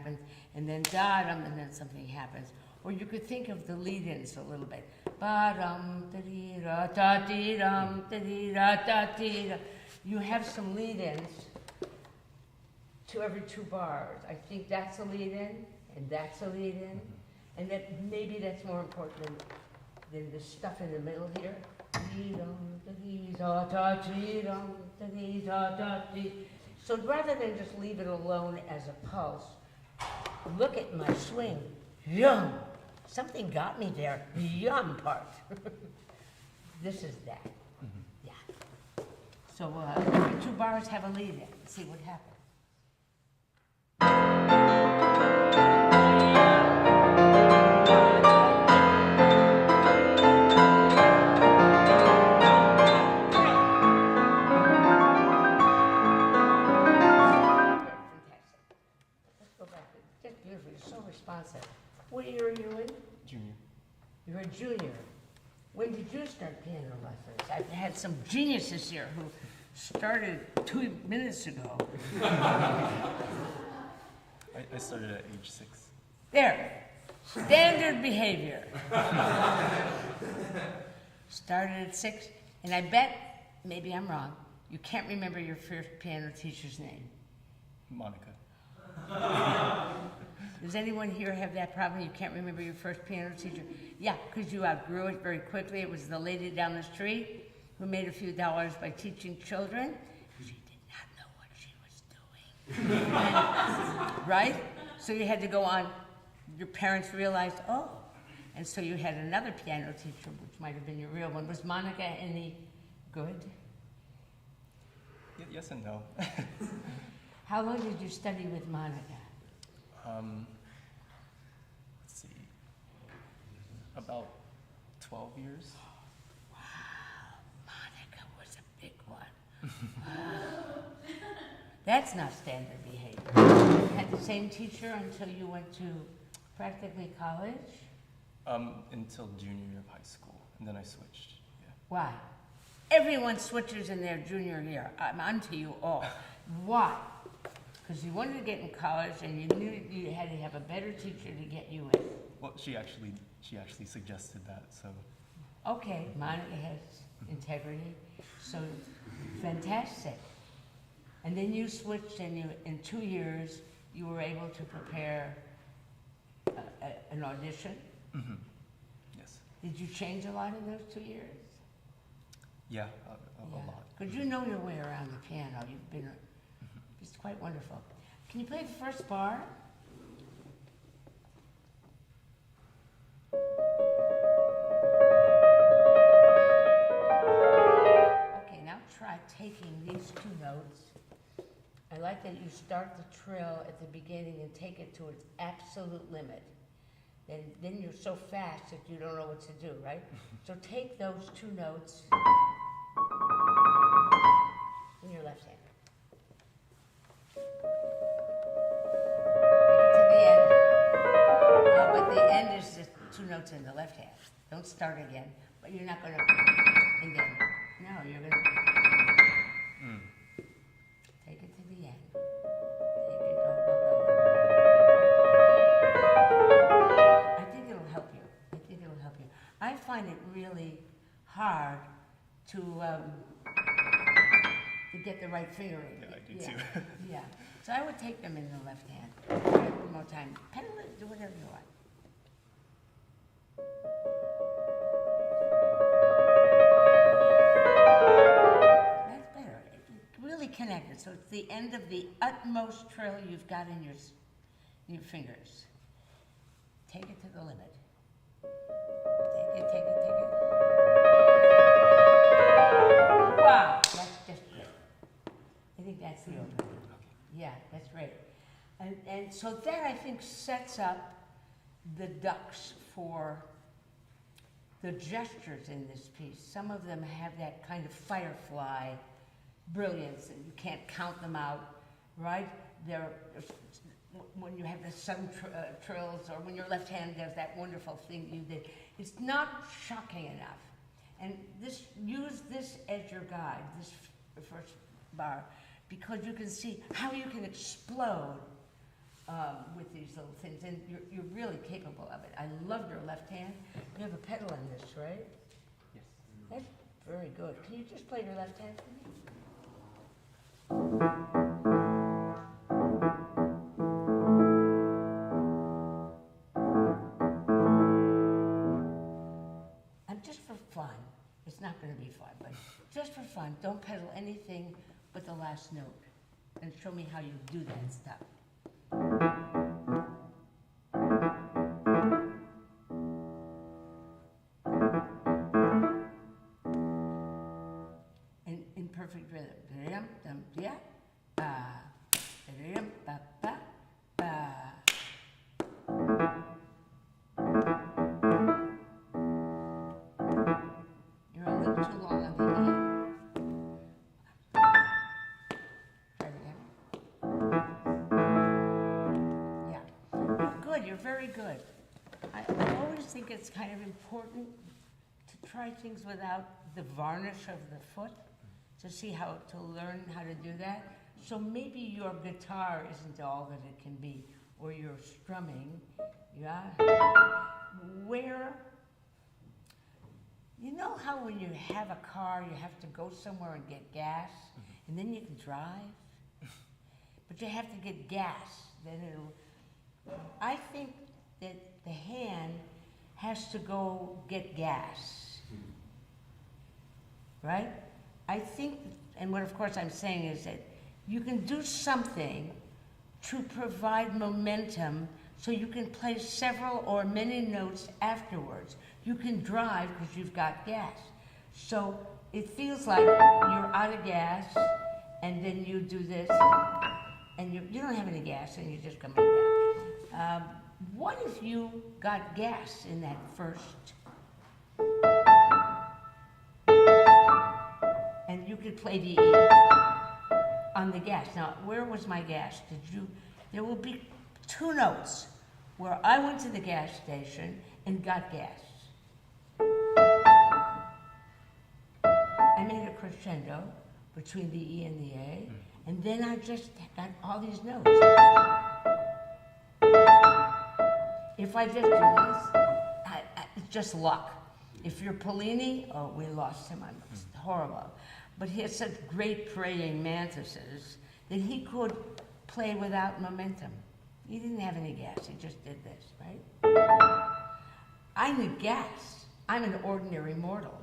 happens, and then da-dum, and then something happens. Or you could think of the lead-ins a little bit. Ba-dum, da-dee-da-da-dee-dum, da-dee-da-da-dee-da. You have some lead-ins to every 2 bars. I think that's a lead-in, and that's a lead-in, and that maybe that's more important than the stuff in the middle here. So rather than just leave it alone as a pulse, look at my swing. Yum! Something got me there. Yum part. This is that. Yeah. So every 2 bars have a lead in. See what happens. Responsive. What year are you in? Junior. You're a junior. When did you start piano lessons? I've had some geniuses here who started 2 minutes ago. I started at age 6. There. Standard behavior. Started at 6, and I bet, maybe I'm wrong, you can't remember your first piano teacher's name. Monica. Does anyone here have that problem? You can't remember your first piano teacher? Yeah, because you outgrew it very quickly. It was the lady down the street who made a few dollars by teaching children. She did not know what she was doing. Right? So you had to go on. Your parents realized, oh. And so you had another piano teacher, which might have been your real one. Was Monica any good? Yes and no. How long did you study with Monica? Let's see, about 12 years. Wow, Monica was a big one. That's not standard behavior. You had the same teacher until you went to practically college? Until junior year of high school, and then I switched. Yeah. Why? Everyone switches in their junior year. I'm onto you all. Why? Because you wanted to get in college, and you knew you had to have a better teacher to get you in. Well, she actually suggested that, so. Okay, Monica has integrity, so fantastic. And then you switched, and in 2 years, you were able to prepare an audition. Mm-hmm. Yes. Did you change a lot in those 2 years? Yeah, a lot. Because you know your way around the piano. You've been, it's quite wonderful. Can you play the first bar? Okay, now try taking these 2 notes. I like that you start the trill at the beginning and take it to its absolute limit. Then you're so fast that you don't know what to do, right? So take those 2 notes in your left hand. Take it to the end. But the end is the 2 notes in the left hand. Don't start again, but you're not going to, and then, no, you're going to, take it to the end. Take it, go, go, go. I think it'll help you. I find it really hard to get the right fingering. Yeah, I do too. Yeah. So I would take them in the left hand. Try it one more time. Pedal it, do whatever you want. That's better. It's really connected. So it's the end of the utmost trill you've got in your fingers. Take it to the limit. Take it. Wow, that's just great. I think that's the opening. Yeah, that's great. And so that, I think, sets up the ducks for the gestures in this piece. Some of them have that kind of firefly brilliance, and you can't count them out, right? When you have the sun trills, or when your left hand does that wonderful thing you did. It's not shocking enough. And use this as your guide, this first bar, because you can see how you can explode with these little things, and you're really capable of it. I love your left hand. You have a pedal on this, right? Yes. That's very good. Can you just play your left hand for me? And just for fun, it's not going to be fun, but just for fun, don't pedal anything but the last note, and show me how you do that stuff. In perfect rhythm. Da-dum, dum, yeah. Da-dum, ba, ba, ba. You're a little too long on the E. Try it again. Yeah. You're good. You're very good. I always think it's kind of important to try things without the varnish of the foot, to see how to learn how to do that. So maybe your guitar isn't all that it can be, or your strumming, yeah. Where, you know how when you have a car, you have to go somewhere and get gas, and then you can drive? But you have to get gas, then it'll, I think that the hand has to go get gas, right? I think, and what of course I'm saying is that you can do something to provide momentum so you can play several or many notes afterwards. You can drive because you've got gas. So it feels like you're out of gas, and then you do this, and you don't have any gas, and you're just coming down. What if you got gas in that first? And you could play the E on the gas. Now, where was my gas? There will be two notes where I went to the gas station and got gas. I made a crescendo between the E and the A, and then I just got all these notes. If I just do this, it's just luck. If you're Polini, oh, we lost him. I'm horrible. But he has such great praying mantises that he could play without momentum. He didn't have any gas. He just did this, right? I need gas. I'm an ordinary mortal.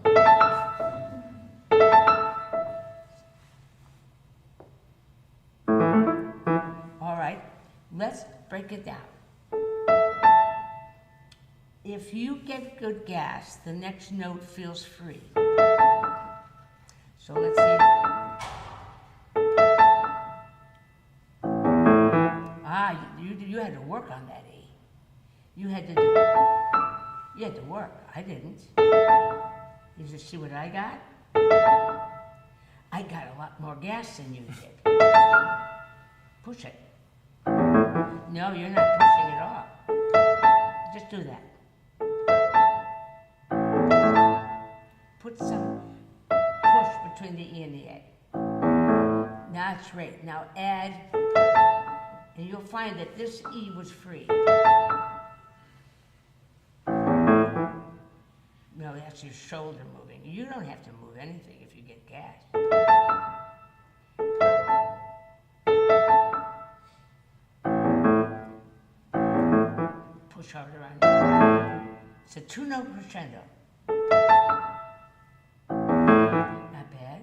All right, let's break it down. If you get good gas, the next note feels free. So let's see. You had to work on that E. You had to work. I didn't. You just see what I got? I got a lot more gas than you did. Push it. No, you're not pushing it off. Just do that. Put some push between the E and the A. That's right. Now add, and you'll find that this E was free. No, that's your shoulder moving. You don't have to move anything if you get gas. Push harder on it. It's a two-note crescendo. Not bad.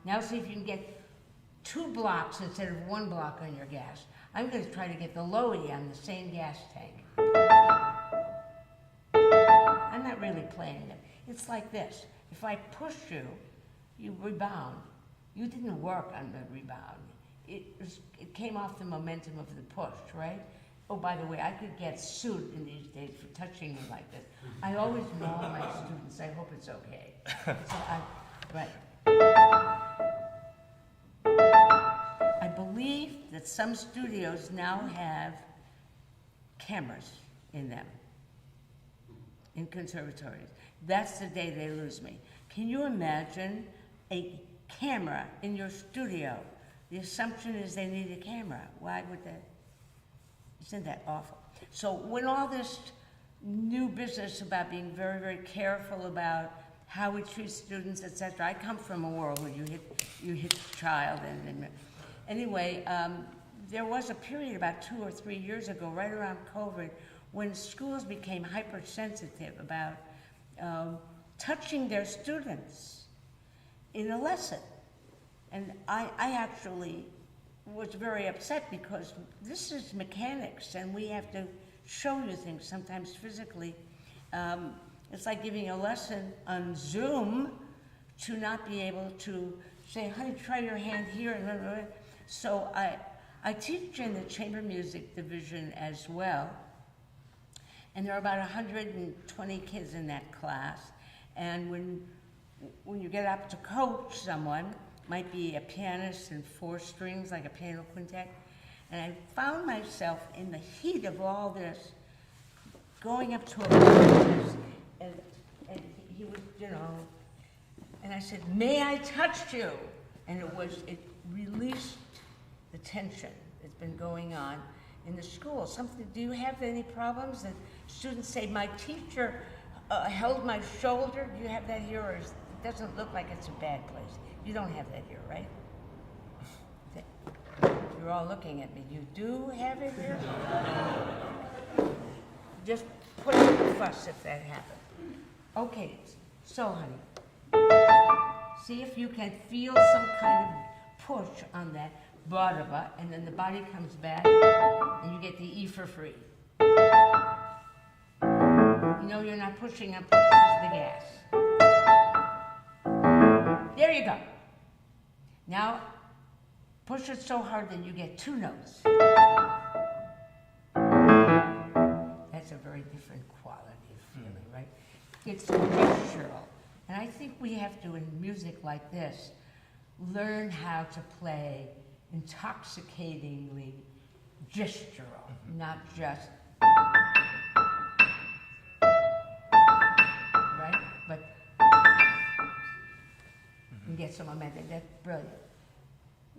Now see if you can get 2 blocks instead of 1 block on your gas. I'm going to try to get the low E on the same gas tank. I'm not really playing them. It's like this. If I push you, you rebound. You didn't work on the rebound. It came off the momentum of the push, right? Oh, by the way, I could get sued in these days for touching me like this. I always maul my students. I hope it's okay. Right. I believe that some studios now have cameras in them, in conservatories. That's the day they lose me. Can you imagine a camera in your studio the assumption is they need a camera. Why would that? Isn't that awful? So when all this new business about being very, very careful about how we treat students, etc. I come from a world where you hit the child, and anyway, there was a period about 2 or 3 years ago, right around COVID, when schools became hypersensitive about touching their students in a lesson. And I actually was very upset because this is mechanics and we have to show you things, sometimes physically. It's like giving a lesson on Zoom to not be able to say, honey, try your hand here. And so I teach in the chamber music division as well. And there are about 120 kids in that class. And when you get up to coach someone, might be a pianist and 4 strings, like a piano quintet, and I found myself in the heat of all this, going up to a pianist, and he was, and I said, may I touch you? And it released the tension that's been going on in the school. Do you have any problems that students say, my teacher held my shoulder? Do you have that here, or it doesn't look like it's a bad place? You don't have that here, right? You're all looking at me. You do have it here? Just put up a fuss if that happened. Okay, so honey, see if you can feel some kind of push on that bottom, and then the body comes back, and you get the E for free. You know you're not pushing up, this is the gas. There you go. Now, push it so hard that you get 2 notes. That's a very different quality of feeling, right? It's gestural. And I think we have to, in music like this, learn how to play intoxicatingly gestural, not just, right? But and get some momentum. That's brilliant.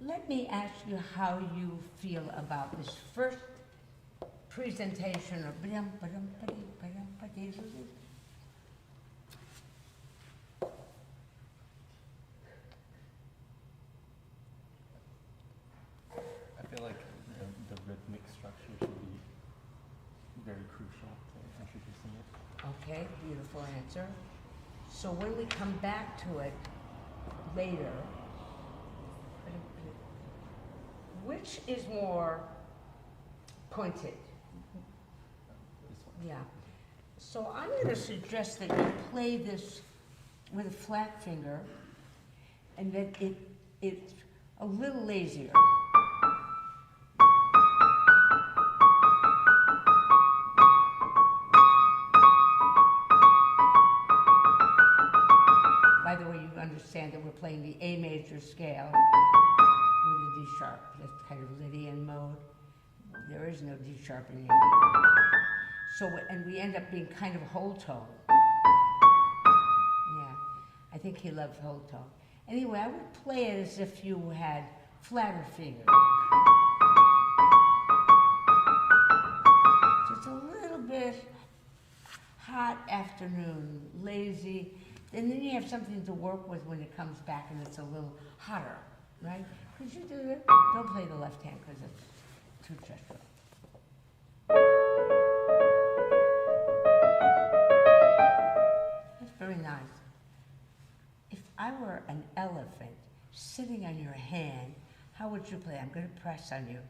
Let me ask you how you feel about this first presentation of I feel like the rhythmic structure should be very crucial to introducing it. Okay, beautiful answer. So when we come back to it later, which is more pointed? This one. Yeah. So I'm going to suggest that you play this with a flat finger, and that it's a little lazier. By the way, you understand that we're playing the A major scale with a D sharp. That's kind of Lydian mode. There is no D sharp in the A major. So, and we end up being kind of whole tone. Yeah, I think he loved whole tone. Anyway, I would play it as if you had flatter fingers. Just a little bit hot afternoon, lazy. And then you have something to work with when it comes back and it's a little hotter, right? Could you do that? Don't play the left hand because it's too gestural. That's very nice. If I were an elephant sitting on your hand, how would you play? I'm going to press on you.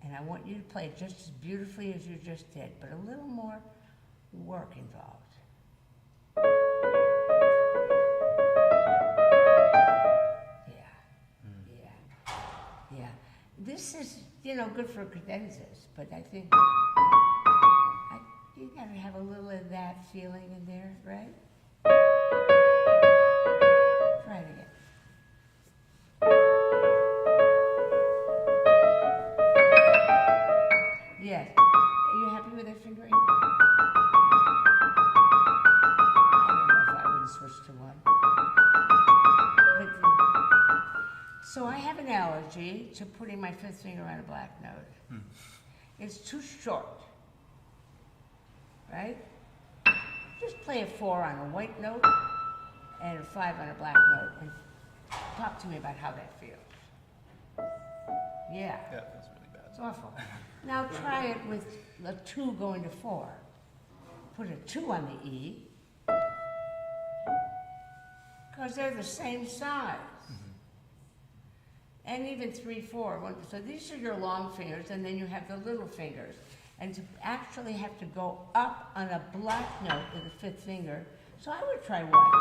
And I want you to play it just as beautifully as you just did, but a little more work involved. Yeah. This is, good for cadenzas, but I think you gotta have a little of that feeling in there, right? Try it again. Yes. Are you happy with that fingering? I don't know if I would switch to one. But, so I have an allergy. putting my fifth finger on a black note. It's too short, right? Just play a 4 on a white note and a 5 on a black note, and talk to me about how that feels. Yeah. Yeah, that's really bad. It's awful. Now try it with a 2 going to 4. Put a 2 on the E, because they're the same size. And even 3, 4. So these are your long fingers, and then you have the little fingers. And to actually have to go up on a black note with the fifth finger, so I would try white.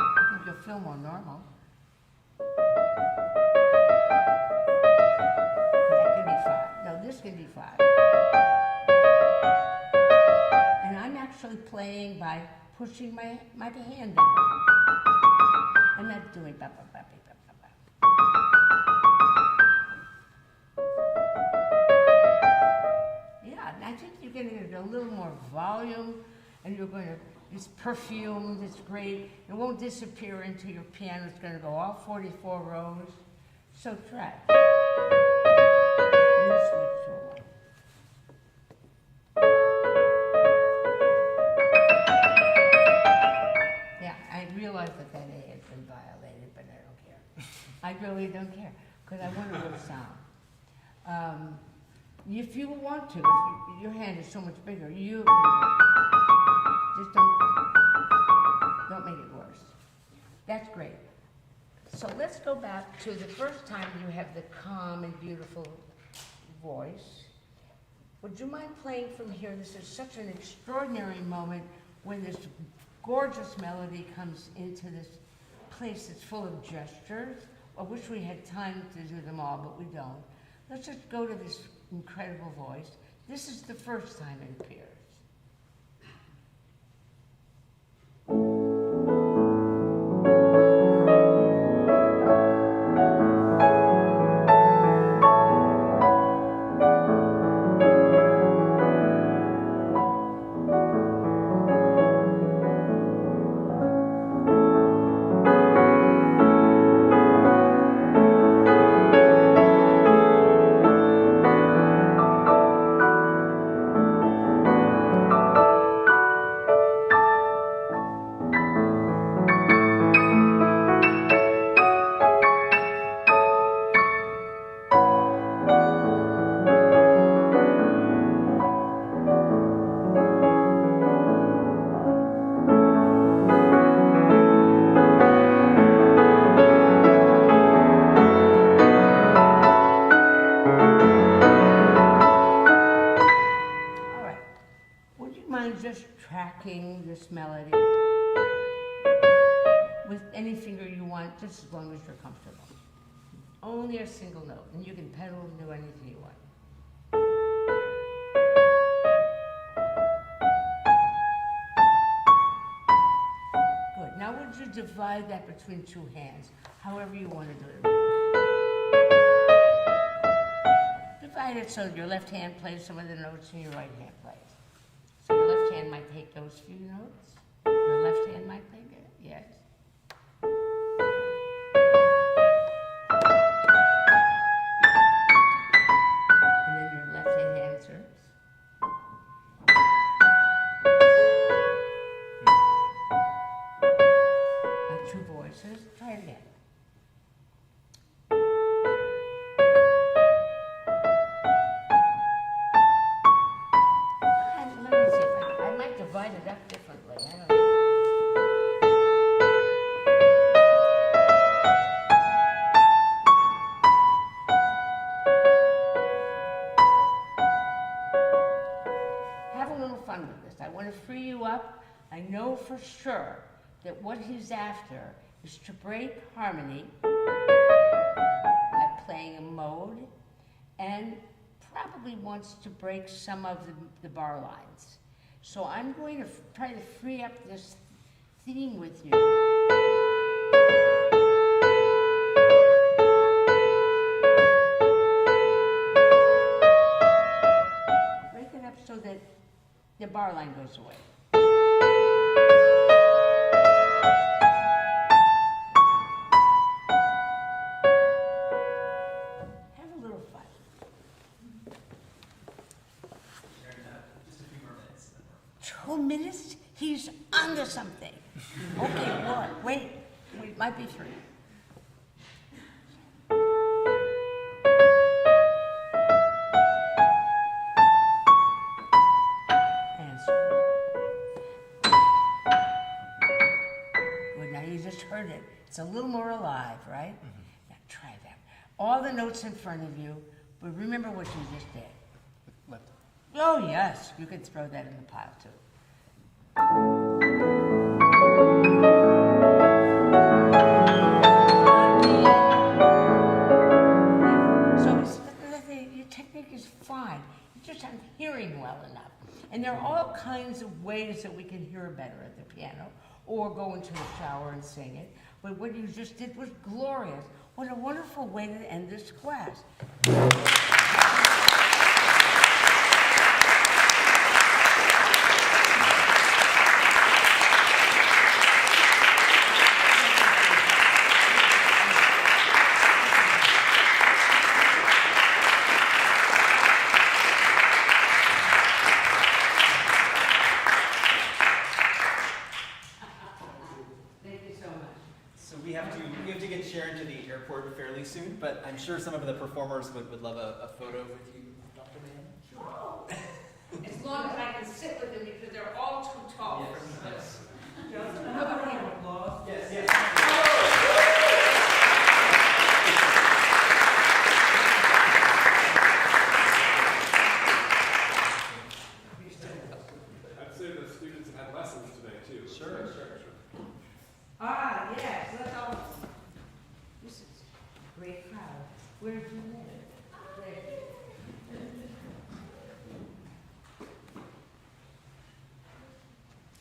I think you'll feel more normal. That can be 5. No, this can be 5. And I'm actually playing by pushing my hand down. I'm not doing ba ba ba ba ba ba. Yeah, and I think you're going to get a little more volume, and you're going to, it's perfumed, it's great. It won't disappear into your piano. It's going to go all 44 rows. So try. Let me switch to one. Yeah, I realize that A has been violated, but I don't care. I really don't care, because I want a good sound. If you want to, if your hand is so much bigger, you just don't make it worse. That's great. So let's go back to the first time you have the calm and beautiful voice. Would you mind playing from here? This is such an extraordinary moment when this gorgeous melody comes into this place that's full of gestures. I wish we had time to do them all, but we don't. Let's just go to this incredible voice. This is the first time it appears. This melody with any finger you want, just as long as you're comfortable. Only a single note, and you can pedal and do anything you want. Good. Now would you divide that between 2 hands, however you want to do it. Divide it so your left hand plays some of the notes and your right hand plays. So your left hand might take those few notes. Your left hand might play it, yes. And then your left hand answers. And 2 voices. Try it again. Divide it up differently. I don't know. Have a little fun with this. I want to free you up. I know for sure that what he's after is to break harmony by playing a mode, and probably wants to break some of the bar lines. So I'm going to try to free up this theme with you. Break it up so that the bar line goes away. 2 minutes? He's under something. Okay, what? Wait, it might be 3. Good, now you just heard it. It's a little more alive, right? Now try that. All the notes in front of you, but remember what you just did. Left. Oh, yes, you could throw that in the pile, too. Your technique is fine. You just aren't hearing well enough. And there are all kinds of ways that we can hear better at the piano, or go into the shower and sing it. But what you just did was glorious. What a wonderful way to end this class. We have to get Sharon to the airport fairly soon, but I'm sure some of the performers would love a photo with you, Dr. Mann. Sure. As long as I can sit with them, because they're all too tall for this. Another round of applause. Yes, yes. I'd say the students have had lessons today too. Sure. Ah, yes, let's all. This is a great crowd. Where did you live?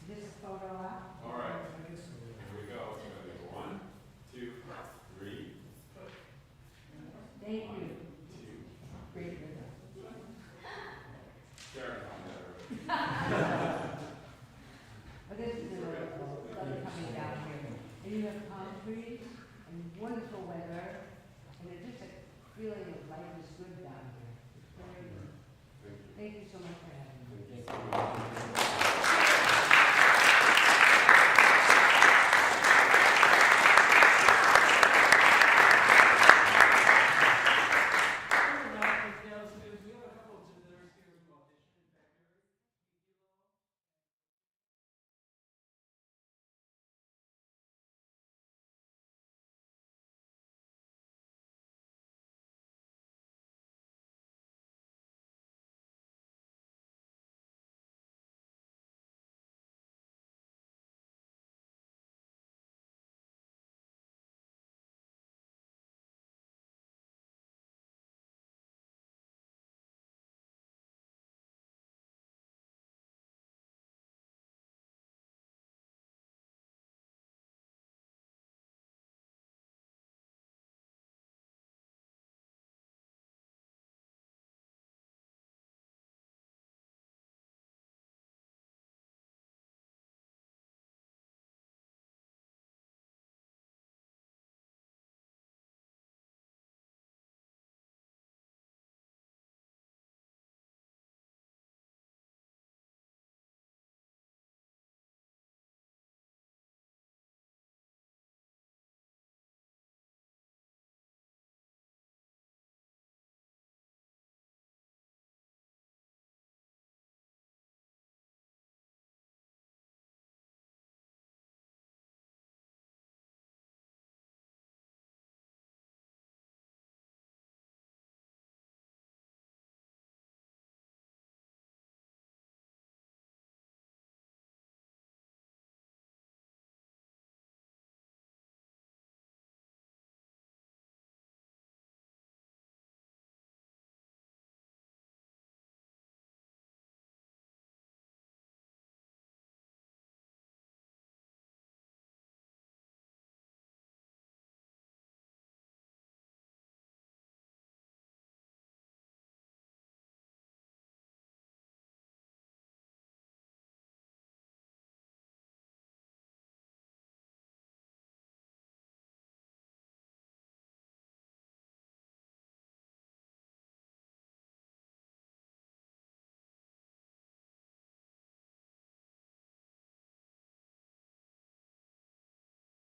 This is photo out? All right. Here we go. It's going to be 1, 2, 3. Thank you. 1, 2. Great rhythm. Sharon Mann. But this is lovely coming down here. And you have palm trees and wonderful weather, and it's just a feeling of life is good down here. It's very good. Thank you so much for